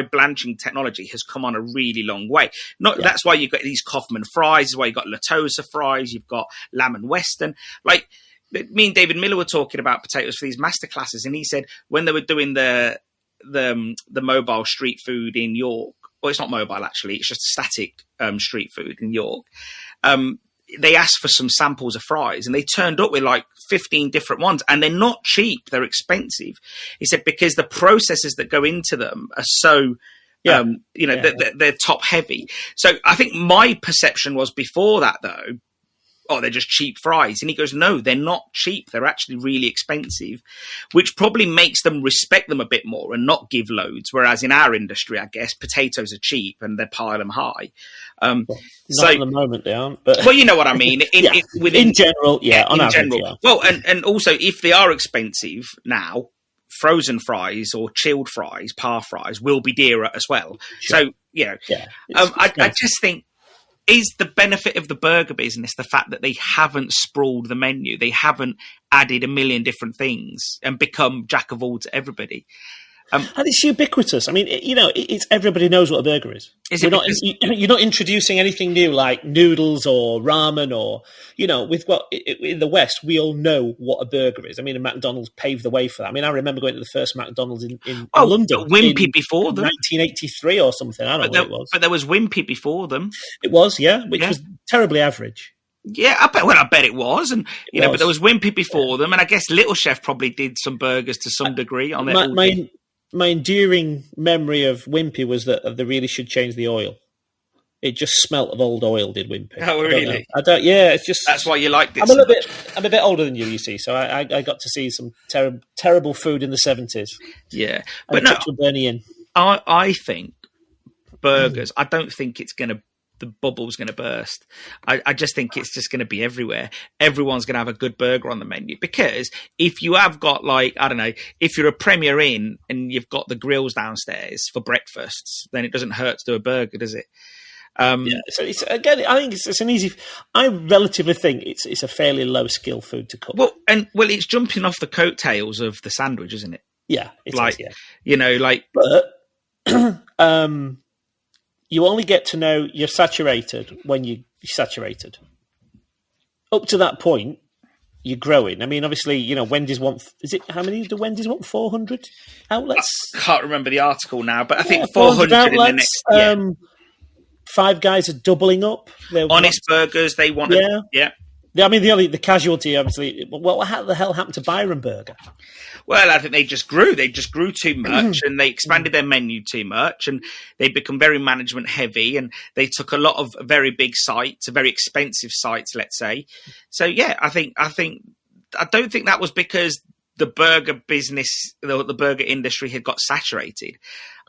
blanching technology has come on a really long way. That's why you've got these Kaufman fries, that's why you've got Latosa fries, you've got Lamb and Western. Like, me and David Miller were talking about potatoes for these masterclasses, and he said when they were doing the mobile street food in York, well, it's not mobile actually, it's just static street food in York. They asked for some samples of fries and they turned up with like 15 different ones, and they're not cheap. They're expensive. He said, because the processes that go into them are so, they're top heavy. So I think my perception was before that though, they're just cheap fries. And he goes, no, they're not cheap. They're actually really expensive, which probably makes them respect them a bit more and not give loads. Whereas in our industry, I guess, potatoes are cheap and they pile them high. Not at the moment they aren't. But well, you know what I mean. In general, on average, general. Yeah. Well, and also if they are expensive now, frozen fries or chilled fries, par fries, will be dearer as well. Sure. So, I just think, is the benefit of the burger business the fact that they haven't sprawled the menu? They haven't added a million different things and become jack of all to everybody. And it's ubiquitous. I mean, it's everybody knows what a burger is. You're not introducing anything new like noodles or ramen or, with what in the West, we all know what a burger is. I mean, McDonald's paved the way for that. I mean, I remember going to the first McDonald's in London. Wimpy before them. 1983 or something. I don't know what it was. But there was Wimpy before them. It was, which was terribly average. Yeah, I bet it was. And, but there was Wimpy before them. And I guess Little Chef probably did some burgers to some degree on their My enduring memory of Wimpy was that they really should change the oil. It just smelt of old oil, did Wimpy. Oh, really? I don't. Yeah, it's just. That's why you liked it. I'm a bit older than you see, so I got to see some terrible food in the 70s. Yeah, but no, Bernie in. I think burgers. I don't think the bubble's going to burst. I just think it's just going to be everywhere. Everyone's going to have a good burger on the menu, because if you have got, like, I don't know, if you're a Premier Inn and you've got the grills downstairs for breakfasts, then it doesn't hurt to do a burger, does it? So it's, again, I think it's an easy. I relatively think it's a fairly low skill food to cook. Well, it's jumping off the coattails of the sandwich, isn't it? Yeah, but you only get to know you're saturated when you're saturated. Up to that point, you're growing. I mean, obviously, Wendy's want. Is it how many do Wendy's want? 400 outlets. I can't remember the article now, but I think 400 outlets, in the next. Yeah. Five Guys are doubling up. Honest Burgers, they want. Yeah. I mean, the casualty, obviously. Well, what the hell happened to Byron Burger? Well, I think they just grew. They just grew too much, and they expanded their menu too much, and they become very management heavy, and they took a lot of very big sites, very expensive sites, let's say. So, yeah, I don't think that was because the burger business, the burger industry had got saturated.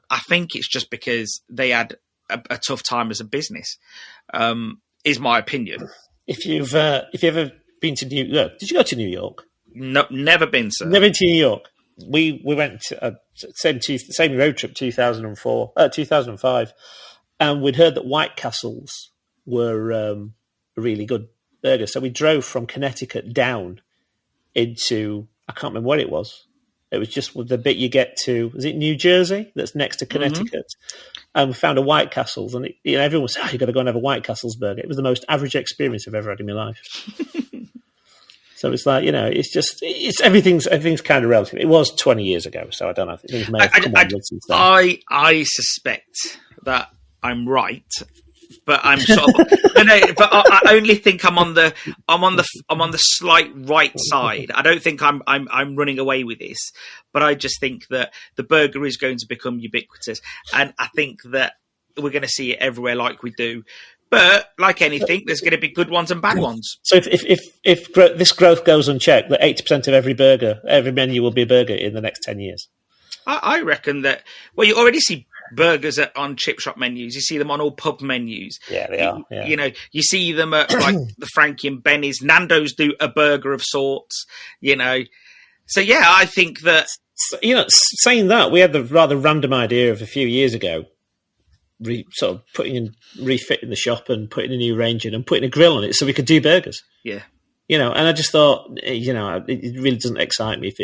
I think it's just because they had a tough time as a business, is my opinion. If you've ever been to New York, did you go to New York? No, never been, sir. Never been to New York. We went same road trip 2005, and we'd heard that White Castles were really good burgers. So we drove from Connecticut down into, I can't remember what it was. It was just the bit you get to, is it New Jersey? That's next to Connecticut. And we found a White Castle's, and everyone was, you've got to go and have a White Castle's burger. It was the most average experience I've ever had in my life. So it's like, it's everything's kind of relative. It was 20 years ago, so I don't know. Things may have come on since then. I suspect that I'm right, but I'm sort of but I only think I'm on the slight right side. I don't think I'm running away with this, but I just think that the burger is going to become ubiquitous, and I think that we're going to see it everywhere like we do. But like anything, there's going to be good ones and bad ones. So if this growth goes unchecked, that 80% of every menu will be a burger in the next 10 years. I reckon that. Well, you already see burgers on chip shop menus. You see them on all pub menus. Yeah, they are. Yeah. You see them at like the Frankie and Benny's. Nando's do a burger of sorts. So yeah, I think that. Saying that, we had the rather random idea of a few years ago. Sort of refitting the shop and putting a new range in and putting a grill on it so we could do burgers. Yeah. And I just thought, it really doesn't excite me if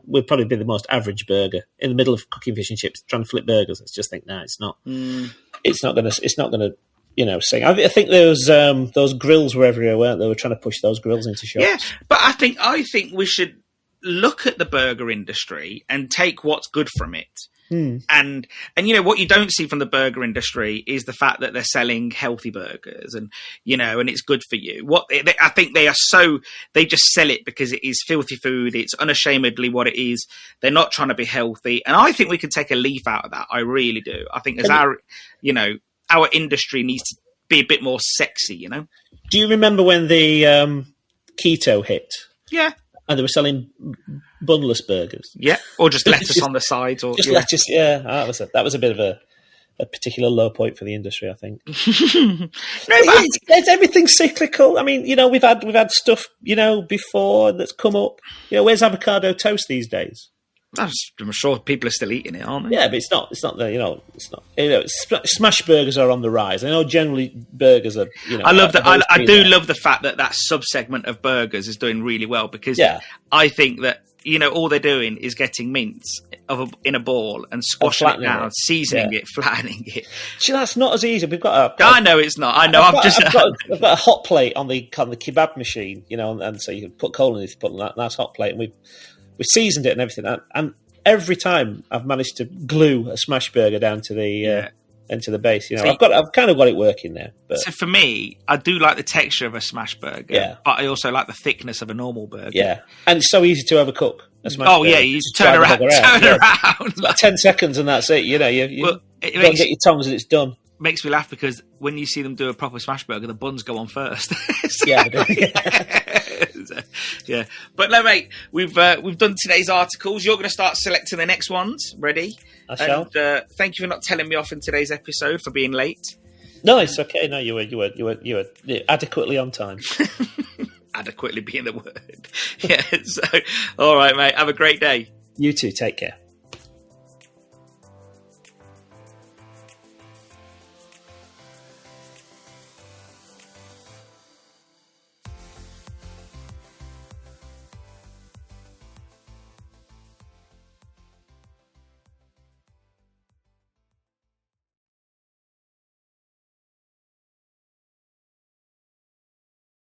we'd probably be the most average burger in the middle of cooking fish and chips, trying to flip burgers. It's just think, no, it's not. It's not gonna sing. I think those grills were everywhere, weren't they? They were trying to push those grills into shops. Yeah, but I think we should look at the burger industry and take what's good from it. And what you don't see from the burger industry is the fact that they're selling healthy burgers and it's good for you. I think they just sell it because it is filthy food. It's unashamedly what it is. They're not trying to be healthy. And I think we could take a leaf out of that. I really do. I think our industry needs to be a bit more sexy, Do you remember when the keto hit? Yeah. And they were selling bunless burgers. Yeah, or just lettuce on the sides. Or lettuce, yeah. That was a bit of a particular low point for the industry, I think. Everything's cyclical. I mean, we've had stuff, before that's come up. Where's avocado toast these days? I'm sure people are still eating it, aren't they? Yeah, but it's not. It's not. It's not. Smash burgers are on the rise. I know generally burgers are. I love that. I do love the fact that sub-segment of burgers is doing really well because I think that all they're doing is getting mince in a ball and squashing it down, seasoning it, flattening it. See, that's not as easy. We've got. I know it's not. I know. I've got a hot plate on the kebab machine, and so you can put coal in it, put that nice hot plate, and we seasoned it and everything, and every time I've managed to glue a smash burger down to the into the base. I've kind of got it working there. But. So for me, I do like the texture of a smash burger, but I also like the thickness of a normal burger. Yeah, and it's so easy to overcook a smash burger. Yeah, you just turn around. Like 10 seconds and that's it. You don't get your tongs and it's done. Makes me laugh because when you see them do a proper smash burger, the buns go on first. Yeah. But no, mate, we've done today's articles. You're going to start selecting the next ones. Ready? I shall. And thank you for not telling me off in today's episode for being late. No, it's okay. No, you were adequately on time. Adequately being the word. Yeah. So, all right, mate. Have a great day. You too. Take care.